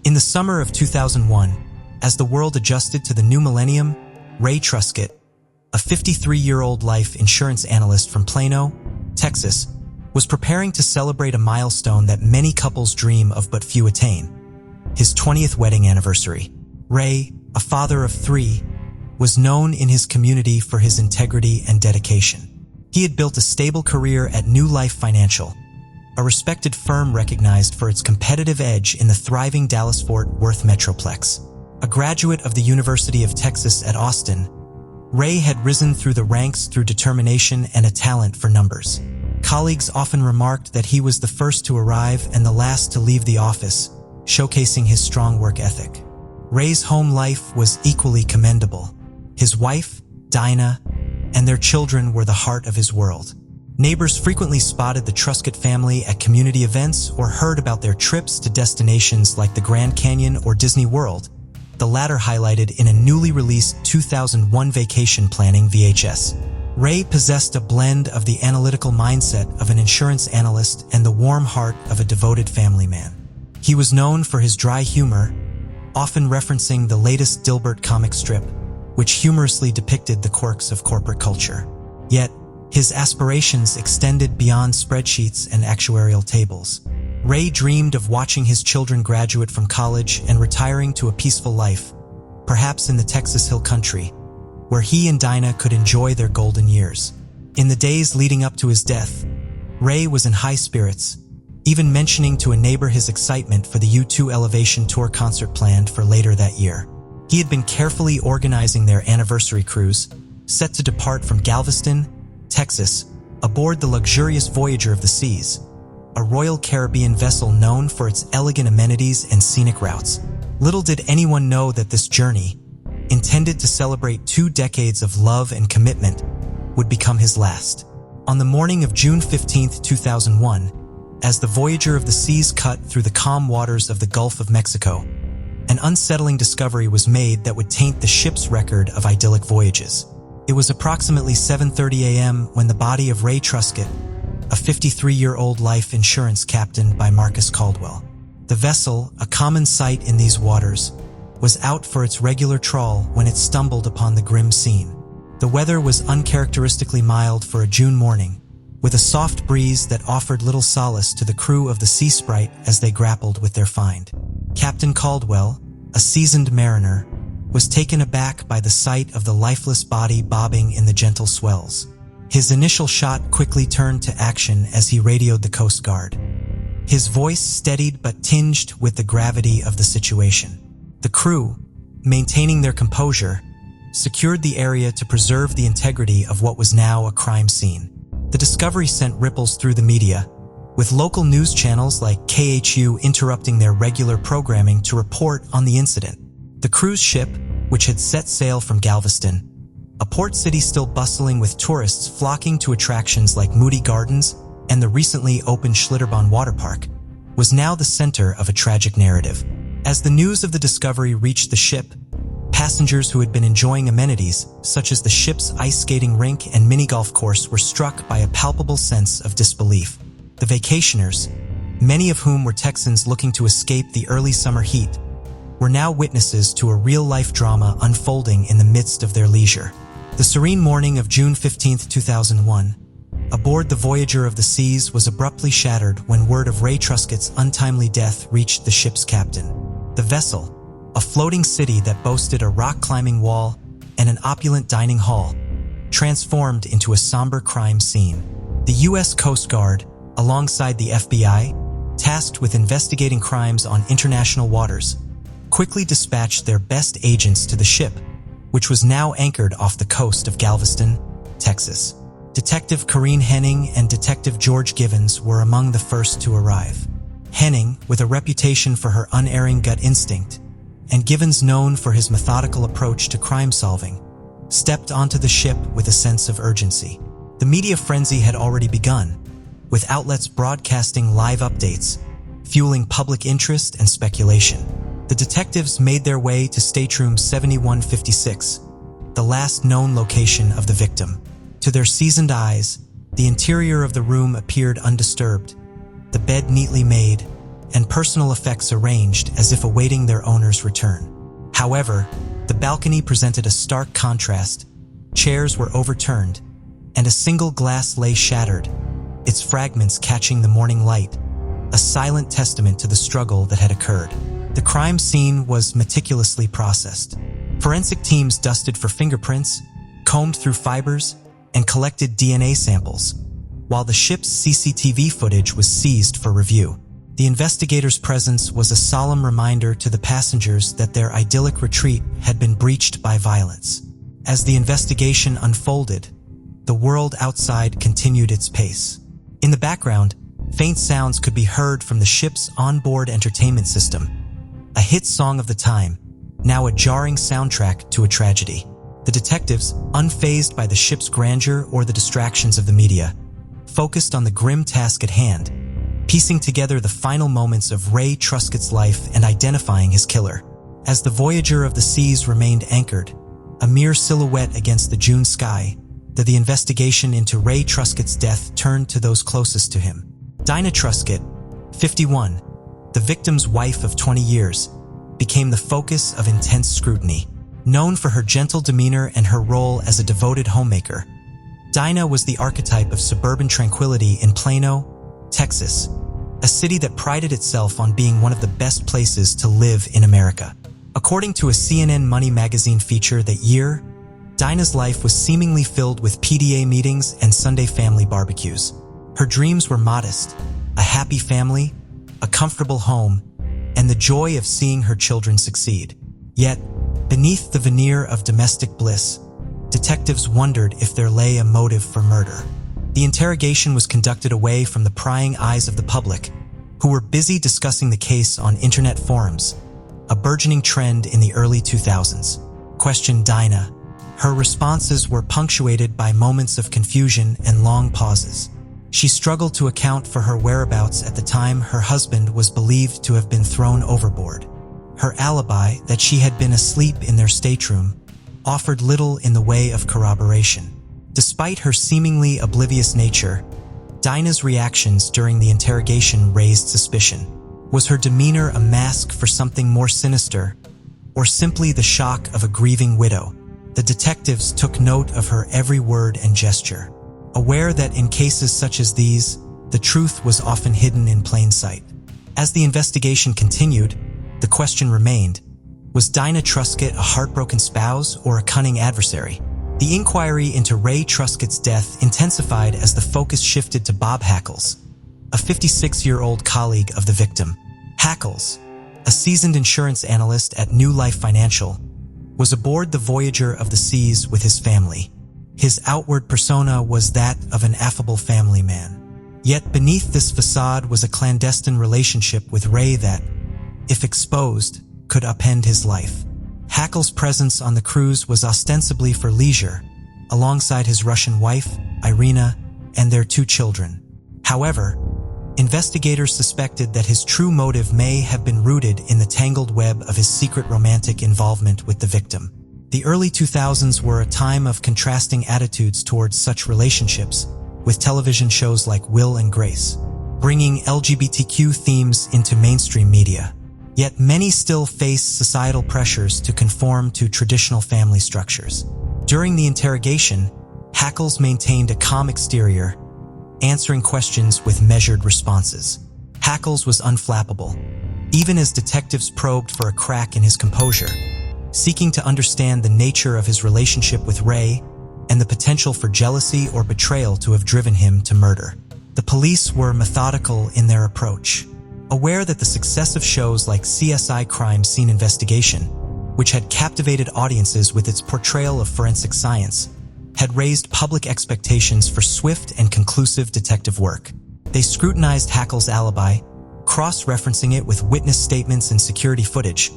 In the summer of 2001, as the world adjusted to the new millennium, Ray Truscott, a 53-year-old life insurance analyst from Plano, Texas, was preparing to celebrate a milestone that many couples dream of but few attain: his 20th wedding anniversary. Ray, a father of 3, was known in his community for his integrity and dedication. He had built a stable career at New Life Financial, a respected firm recognized for its competitive edge in the thriving Dallas-Fort Worth metroplex. A graduate of the University of Texas at Austin, Ray had risen through the ranks through determination and a talent for numbers. Colleagues often remarked that he was the first to arrive and the last to leave the office, showcasing his strong work ethic. Ray's home life was equally commendable. His wife, Dinah, and their children were the heart of his world. Neighbors frequently spotted the Truscott family at community events or heard about their trips to destinations like the Grand Canyon or Disney World, the latter highlighted in a newly released 2001 vacation planning VHS. Ray possessed a blend of the analytical mindset of an insurance analyst and the warm heart of a devoted family man. He was known for his dry humor, often referencing the latest Dilbert comic strip, which humorously depicted the quirks of corporate culture. Yet, his aspirations extended beyond spreadsheets and actuarial tables. Ray dreamed of watching his children graduate from college and retiring to a peaceful life, perhaps in the Texas Hill Country, where he and Dinah could enjoy their golden years. In the days leading up to his death, Ray was in high spirits, even mentioning to a neighbor his excitement for the U2 Elevation Tour concert planned for later that year. He had been carefully organizing their anniversary cruise, set to depart from Galveston, Texas, aboard the luxurious Voyager of the Seas, a Royal Caribbean vessel known for its elegant amenities and scenic routes. Little did anyone know that this journey, intended to celebrate 2 decades of love and commitment, would become his last. On the morning of June 15, 2001, as the Voyager of the Seas cut through the calm waters of the Gulf of Mexico, an unsettling discovery was made that would taint the ship's record of idyllic voyages. It was approximately 7:30 a.m. when the body of Ray Truscott, a 53-year-old life insurance captain by Marcus Caldwell. The vessel, a common sight in these waters, was out for its regular trawl when it stumbled upon the grim scene. The weather was uncharacteristically mild for a June morning, with a soft breeze that offered little solace to the crew of the Sea Sprite as they grappled with their find. Captain Caldwell, a seasoned mariner, was taken aback by the sight of the lifeless body bobbing in the gentle swells. His initial shot quickly turned to action as he radioed the Coast Guard. His voice steadied but tinged with the gravity of the situation. The crew, maintaining their composure, secured the area to preserve the integrity of what was now a crime scene. The discovery sent ripples through the media, with local news channels like KHU interrupting their regular programming to report on the incident. The cruise ship, which had set sail from Galveston, a port city still bustling with tourists flocking to attractions like Moody Gardens and the recently opened Schlitterbahn water park, was now the center of a tragic narrative. As the news of the discovery reached the ship, passengers who had been enjoying amenities, such as the ship's ice skating rink and mini-golf course, were struck by a palpable sense of disbelief. The vacationers, many of whom were Texans looking to escape the early summer heat, were now witnesses to a real-life drama unfolding in the midst of their leisure. The serene morning of June 15, 2001, aboard the Voyager of the Seas was abruptly shattered when word of Ray Truscott's untimely death reached the ship's captain. The vessel, a floating city that boasted a rock-climbing wall and an opulent dining hall, transformed into a somber crime scene. The U.S. Coast Guard, alongside the FBI, tasked with investigating crimes on international waters, quickly dispatched their best agents to the ship, which was now anchored off the coast of Galveston, Texas. Detective Corrine Henning and Detective George Givens were among the first to arrive. Henning, with a reputation for her unerring gut instinct, and Givens known for his methodical approach to crime solving, stepped onto the ship with a sense of urgency. The media frenzy had already begun, with outlets broadcasting live updates, fueling public interest and speculation. The detectives made their way to stateroom 7156, the last known location of the victim. To their seasoned eyes, the interior of the room appeared undisturbed, the bed neatly made, and personal effects arranged as if awaiting their owner's return. However, the balcony presented a stark contrast. Chairs were overturned, and a single glass lay shattered, its fragments catching the morning light, a silent testament to the struggle that had occurred. The crime scene was meticulously processed. Forensic teams dusted for fingerprints, combed through fibers, and collected DNA samples, while the ship's CCTV footage was seized for review. The investigators' presence was a solemn reminder to the passengers that their idyllic retreat had been breached by violence. As the investigation unfolded, the world outside continued its pace. In the background, faint sounds could be heard from the ship's onboard entertainment system, a hit song of the time, now a jarring soundtrack to a tragedy. The detectives, unfazed by the ship's grandeur or the distractions of the media, focused on the grim task at hand, piecing together the final moments of Ray Truscott's life and identifying his killer. As the Voyager of the Seas remained anchored, a mere silhouette against the June sky, the investigation into Ray Truscott's death turned to those closest to him. Dinah Truscott, 51, the victim's wife of 20 years, became the focus of intense scrutiny. Known for her gentle demeanor and her role as a devoted homemaker, Dinah was the archetype of suburban tranquility in Plano, Texas, a city that prided itself on being one of the best places to live in America. According to a CNN Money magazine feature that year, Dinah's life was seemingly filled with PDA meetings and Sunday family barbecues. Her dreams were modest: a happy family, a comfortable home, and the joy of seeing her children succeed. Yet, beneath the veneer of domestic bliss, detectives wondered if there lay a motive for murder. The interrogation was conducted away from the prying eyes of the public, who were busy discussing the case on internet forums, a burgeoning trend in the early 2000s. Questioned Dinah. Her responses were punctuated by moments of confusion and long pauses. She struggled to account for her whereabouts at the time her husband was believed to have been thrown overboard. Her alibi, that she had been asleep in their stateroom, offered little in the way of corroboration. Despite her seemingly oblivious nature, Dinah's reactions during the interrogation raised suspicion. Was her demeanor a mask for something more sinister, or simply the shock of a grieving widow? The detectives took note of her every word and gesture, aware that in cases such as these, the truth was often hidden in plain sight. As the investigation continued, the question remained: was Dinah Truscott a heartbroken spouse or a cunning adversary? The inquiry into Ray Truscott's death intensified as the focus shifted to Bob Hackles, a 56-year-old colleague of the victim. Hackles, a seasoned insurance analyst at New Life Financial, was aboard the Voyager of the Seas with his family. His outward persona was that of an affable family man. Yet beneath this facade was a clandestine relationship with Ray that, if exposed, could upend his life. Hackles' presence on the cruise was ostensibly for leisure, alongside his Russian wife, Irina, and their 2 children. However, investigators suspected that his true motive may have been rooted in the tangled web of his secret romantic involvement with the victim. The early 2000s were a time of contrasting attitudes towards such relationships, with television shows like Will and Grace, bringing LGBTQ themes into mainstream media. Yet many still face societal pressures to conform to traditional family structures. During the interrogation, Hackles maintained a calm exterior, answering questions with measured responses. Hackles was unflappable, even as detectives probed for a crack in his composure, seeking to understand the nature of his relationship with Ray and the potential for jealousy or betrayal to have driven him to murder. The police were methodical in their approach, aware that the success of shows like CSI Crime Scene Investigation, which had captivated audiences with its portrayal of forensic science, had raised public expectations for swift and conclusive detective work. They scrutinized Hackles' alibi, cross-referencing it with witness statements and security footage,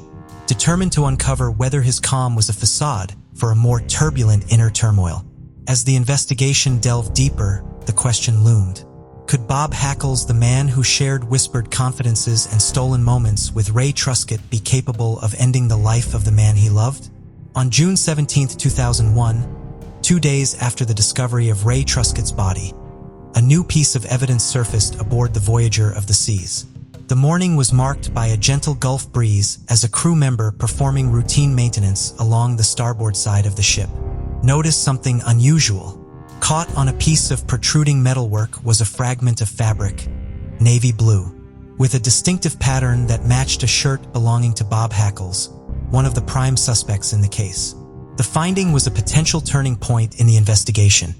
determined to uncover whether his calm was a facade for a more turbulent inner turmoil. As the investigation delved deeper, the question loomed: could Bob Hackles, the man who shared whispered confidences and stolen moments with Ray Truscott, be capable of ending the life of the man he loved? On June 17, 2001, 2 days after the discovery of Ray Truscott's body, a new piece of evidence surfaced aboard the Voyager of the Seas. The morning was marked by a gentle Gulf breeze as a crew member performing routine maintenance along the starboard side of the ship noticed something unusual. Caught on a piece of protruding metalwork was a fragment of fabric, navy blue, with a distinctive pattern that matched a shirt belonging to Bob Hackles, one of the prime suspects in the case. The finding was a potential turning point in the investigation,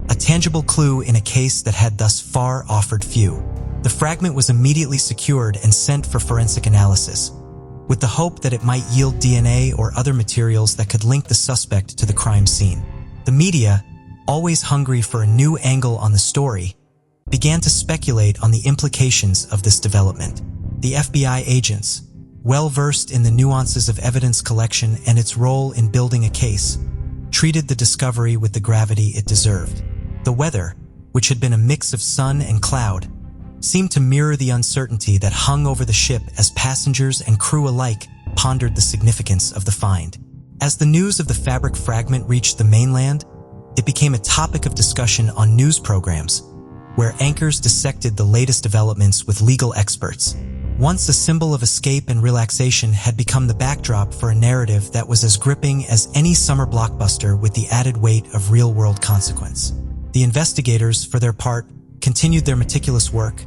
a tangible clue in a case that had thus far offered few. The fragment was immediately secured and sent for forensic analysis, with the hope that it might yield DNA or other materials that could link the suspect to the crime scene. The media, always hungry for a new angle on the story, began to speculate on the implications of this development. The FBI agents, well-versed in the nuances of evidence collection and its role in building a case, treated the discovery with the gravity it deserved. The weather, which had been a mix of sun and cloud, seemed to mirror the uncertainty that hung over the ship as passengers and crew alike pondered the significance of the find. As the news of the fabric fragment reached the mainland, it became a topic of discussion on news programs, where anchors dissected the latest developments with legal experts. Once a symbol of escape and relaxation had become the backdrop for a narrative that was as gripping as any summer blockbuster with the added weight of real-world consequence. The investigators, for their part, continued their meticulous work,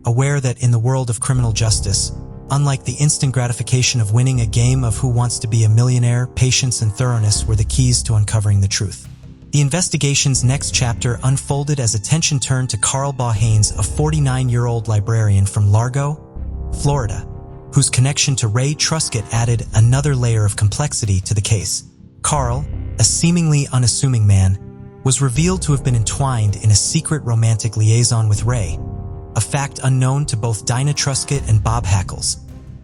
aware that in the world of criminal justice, unlike the instant gratification of winning a game of Who Wants to Be a Millionaire, patience and thoroughness were the keys to uncovering the truth. The investigation's next chapter unfolded as attention turned to Carl Bauhanes, a 49-year-old librarian from Largo, Florida, whose connection to Ray Truscott added another layer of complexity to the case. Carl, a seemingly unassuming man, was revealed to have been entwined in a secret romantic liaison with Ray, a fact unknown to both Dinah Truscott and Bob Hackles,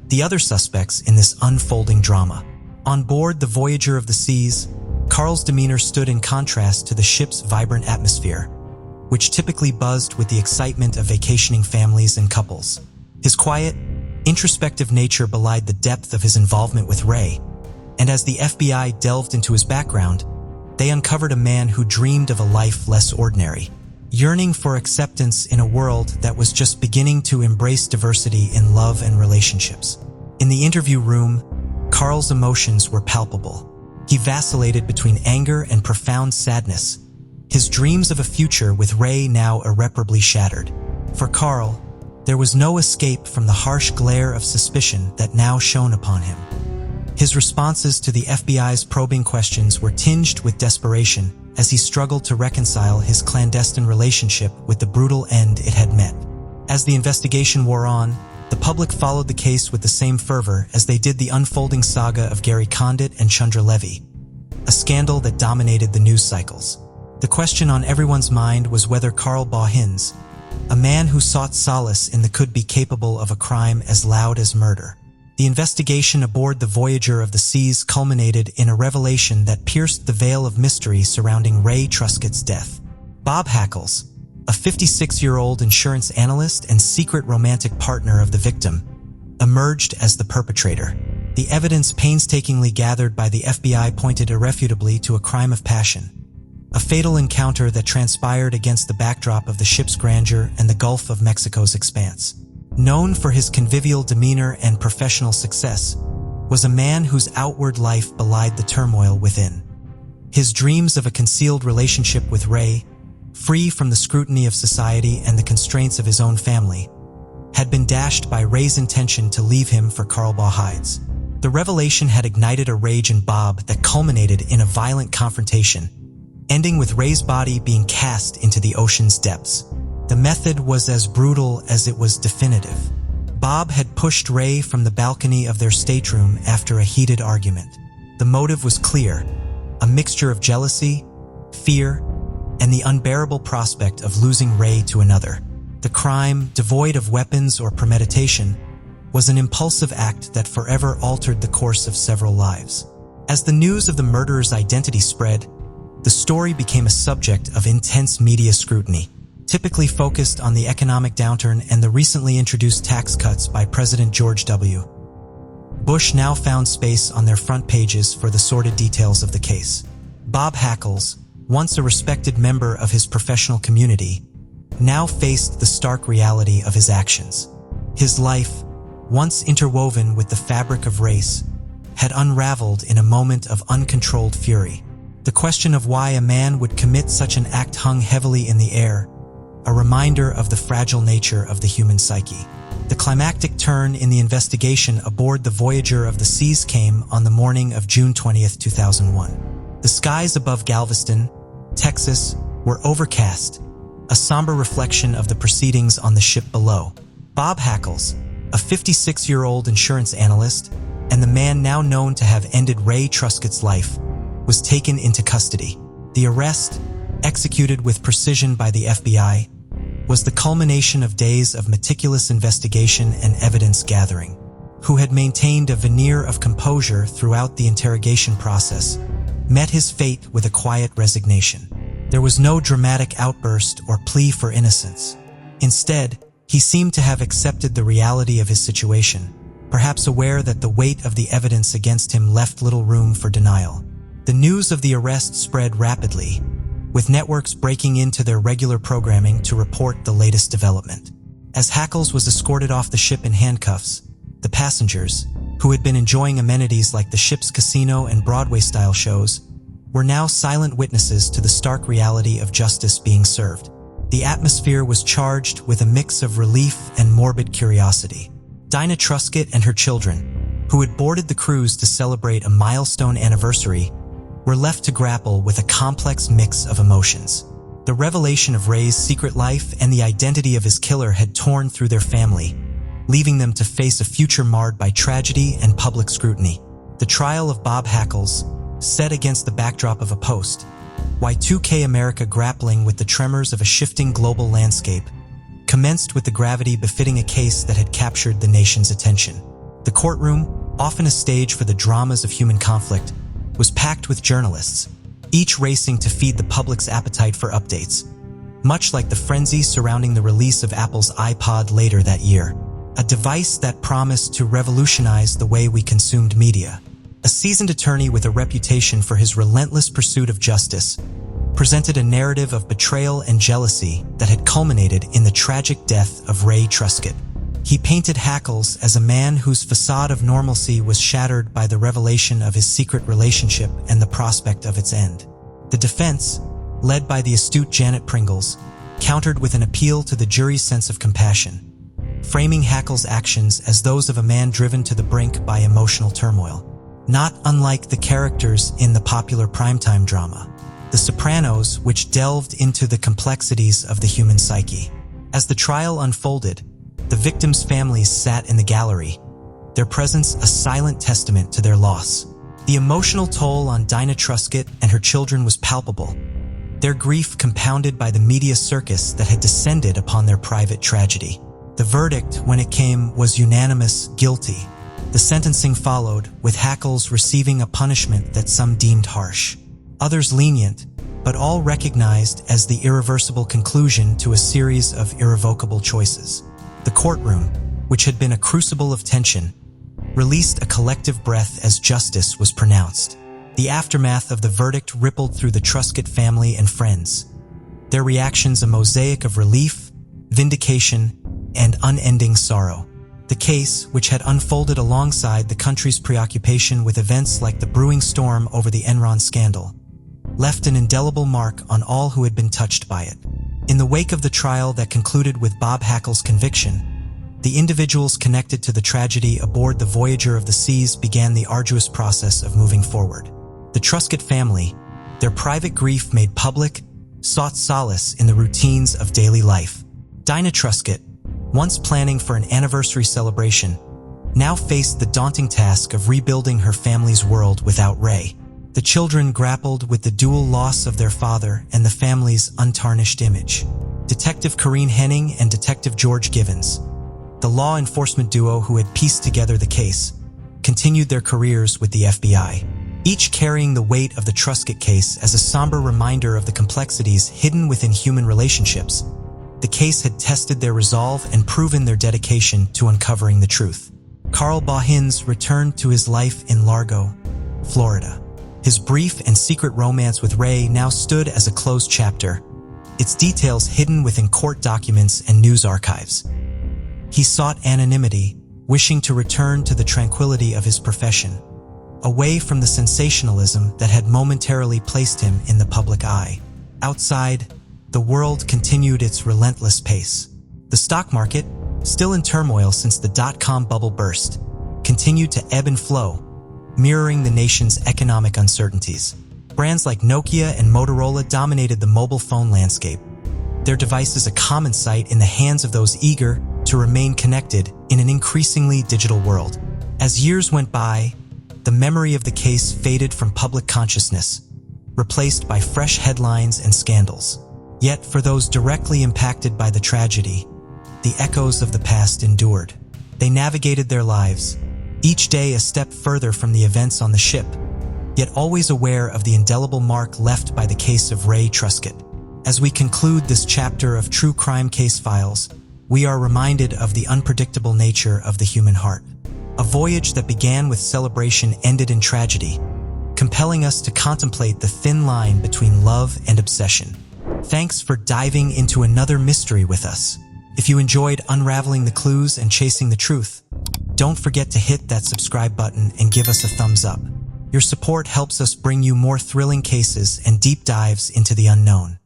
the other suspects in this unfolding drama. On board the Voyager of the Seas, Carl's demeanor stood in contrast to the ship's vibrant atmosphere, which typically buzzed with the excitement of vacationing families and couples. His quiet, introspective nature belied the depth of his involvement with Ray, and as the FBI delved into his background, they uncovered a man who dreamed of a life less ordinary, yearning for acceptance in a world that was just beginning to embrace diversity in love and relationships. In the interview room, Carl's emotions were palpable. He vacillated between anger and profound sadness, his dreams of a future with Ray now irreparably shattered. For Carl, there was no escape from the harsh glare of suspicion that now shone upon him. His responses to the FBI's probing questions were tinged with desperation as he struggled to reconcile his clandestine relationship with the brutal end it had met. As the investigation wore on, the public followed the case with the same fervor as they did the unfolding saga of Gary Condit and Chandra Levy, a scandal that dominated the news cycles. The question on everyone's mind was whether Carl Bauhanes, a man who sought solace in the could be capable of a crime as loud as murder. The investigation aboard the Voyager of the Seas culminated in a revelation that pierced the veil of mystery surrounding Ray Truscott's death. Bob Hackles, a 56-year-old insurance analyst and secret romantic partner of the victim, emerged as the perpetrator. The evidence painstakingly gathered by the FBI pointed irrefutably to a crime of passion, a fatal encounter that transpired against the backdrop of the ship's grandeur and the Gulf of Mexico's expanse. Known for his convivial demeanor and professional success, was a man whose outward life belied the turmoil within. His dreams of a concealed relationship with Ray, free from the scrutiny of society and the constraints of his own family, had been dashed by Ray's intention to leave him for Carl Bauhanes. The revelation had ignited a rage in Bob that culminated in a violent confrontation, ending with Ray's body being cast into the ocean's depths. The method was as brutal as it was definitive. Bob had pushed Ray from the balcony of their stateroom after a heated argument. The motive was clear, a mixture of jealousy, fear, and the unbearable prospect of losing Ray to another. The crime, devoid of weapons or premeditation, was an impulsive act that forever altered the course of several lives. As the news of the murderer's identity spread, the story became a subject of intense media scrutiny, typically focused on the economic downturn and the recently introduced tax cuts by President George W. Bush now found space on their front pages for the sordid details of the case. Bob Hackles, once a respected member of his professional community, now faced the stark reality of his actions. His life, once interwoven with the fabric of race, had unraveled in a moment of uncontrolled fury. The question of why a man would commit such an act hung heavily in the air, a reminder of the fragile nature of the human psyche. The climactic turn in the investigation aboard the Voyager of the Seas came on the morning of June 20th, 2001. The skies above Galveston, Texas, were overcast, a somber reflection of the proceedings on the ship below. Bob Hackles, a 56-year-old insurance analyst, and the man now known to have ended Ray Truscott's life, was taken into custody. The arrest, executed with precision by the FBI, was the culmination of days of meticulous investigation and evidence gathering. Who had maintained a veneer of composure throughout the interrogation process, met his fate with a quiet resignation. There was no dramatic outburst or plea for innocence. Instead, he seemed to have accepted the reality of his situation, perhaps aware that the weight of the evidence against him left little room for denial. The news of the arrest spread rapidly, with networks breaking into their regular programming to report the latest development. As Hackles was escorted off the ship in handcuffs, the passengers, who had been enjoying amenities like the ship's casino and Broadway-style shows, were now silent witnesses to the stark reality of justice being served. The atmosphere was charged with a mix of relief and morbid curiosity. Dinah Truscott and her children, who had boarded the cruise to celebrate a milestone anniversary, were left to grapple with a complex mix of emotions. The revelation of Ray's secret life and the identity of his killer had torn through their family, leaving them to face a future marred by tragedy and public scrutiny. The trial of Bob Hackles, set against the backdrop of a post, Y2K America grappling with the tremors of a shifting global landscape, commenced with the gravity befitting a case that had captured the nation's attention. The courtroom, often a stage for the dramas of human conflict, was packed with journalists, each racing to feed the public's appetite for updates, much like the frenzy surrounding the release of Apple's iPod later that year, a device that promised to revolutionize the way we consumed media. A seasoned attorney with a reputation for his relentless pursuit of justice presented a narrative of betrayal and jealousy that had culminated in the tragic death of Ray Truscott. He painted Hackles as a man whose facade of normalcy was shattered by the revelation of his secret relationship and the prospect of its end. The defense, led by the astute Janet Pringles, countered with an appeal to the jury's sense of compassion, framing Hackles' actions as those of a man driven to the brink by emotional turmoil. Not unlike the characters in the popular primetime drama, The Sopranos, which delved into the complexities of the human psyche. As the trial unfolded, the victims' families sat in the gallery, their presence a silent testament to their loss. The emotional toll on Dinah Truscott and her children was palpable, their grief compounded by the media circus that had descended upon their private tragedy. The verdict, when it came, was unanimous guilty. The sentencing followed, with Hackles receiving a punishment that some deemed harsh, others lenient, but all recognized as the irreversible conclusion to a series of irrevocable choices. The courtroom, which had been a crucible of tension, released a collective breath as justice was pronounced. The aftermath of the verdict rippled through the Truscott family and friends, their reactions a mosaic of relief, vindication, and unending sorrow. The case, which had unfolded alongside the country's preoccupation with events like the brewing storm over the Enron scandal, left an indelible mark on all who had been touched by it. In the wake of the trial that concluded with Bob Hackles' conviction, the individuals connected to the tragedy aboard the Voyager of the Seas began the arduous process of moving forward. The Truscott family, their private grief made public, sought solace in the routines of daily life. Dinah Truscott, once planning for an anniversary celebration, now faced the daunting task of rebuilding her family's world without Ray. The children grappled with the dual loss of their father and the family's untarnished image. Detective Corinne Henning and Detective George Givens, the law enforcement duo who had pieced together the case, continued their careers with the FBI, each carrying the weight of the Truscott case as a somber reminder of the complexities hidden within human relationships. The case had tested their resolve and proven their dedication to uncovering the truth. Carl Bauhins returned to his life in Largo, Florida. His brief and secret romance with Ray now stood as a closed chapter, its details hidden within court documents and news archives. He sought anonymity, wishing to return to the tranquility of his profession, away from the sensationalism that had momentarily placed him in the public eye. Outside, the world continued its relentless pace. The stock market, still in turmoil since the dot-com bubble burst, continued to ebb and flow, mirroring the nation's economic uncertainties. Brands like Nokia and Motorola dominated the mobile phone landscape, their devices a common sight in the hands of those eager to remain connected in an increasingly digital world. As years went by, the memory of the case faded from public consciousness, replaced by fresh headlines and scandals. Yet for those directly impacted by the tragedy, the echoes of the past endured. They navigated their lives, each day a step further from the events on the ship, yet always aware of the indelible mark left by the case of Ray Truscott. As we conclude this chapter of True Crime Case Files, we are reminded of the unpredictable nature of the human heart. A voyage that began with celebration ended in tragedy, compelling us to contemplate the thin line between love and obsession. Thanks for diving into another mystery with us. If you enjoyed unraveling the clues and chasing the truth, don't forget to hit that subscribe button and give us a thumbs up. Your support helps us bring you more thrilling cases and deep dives into the unknown.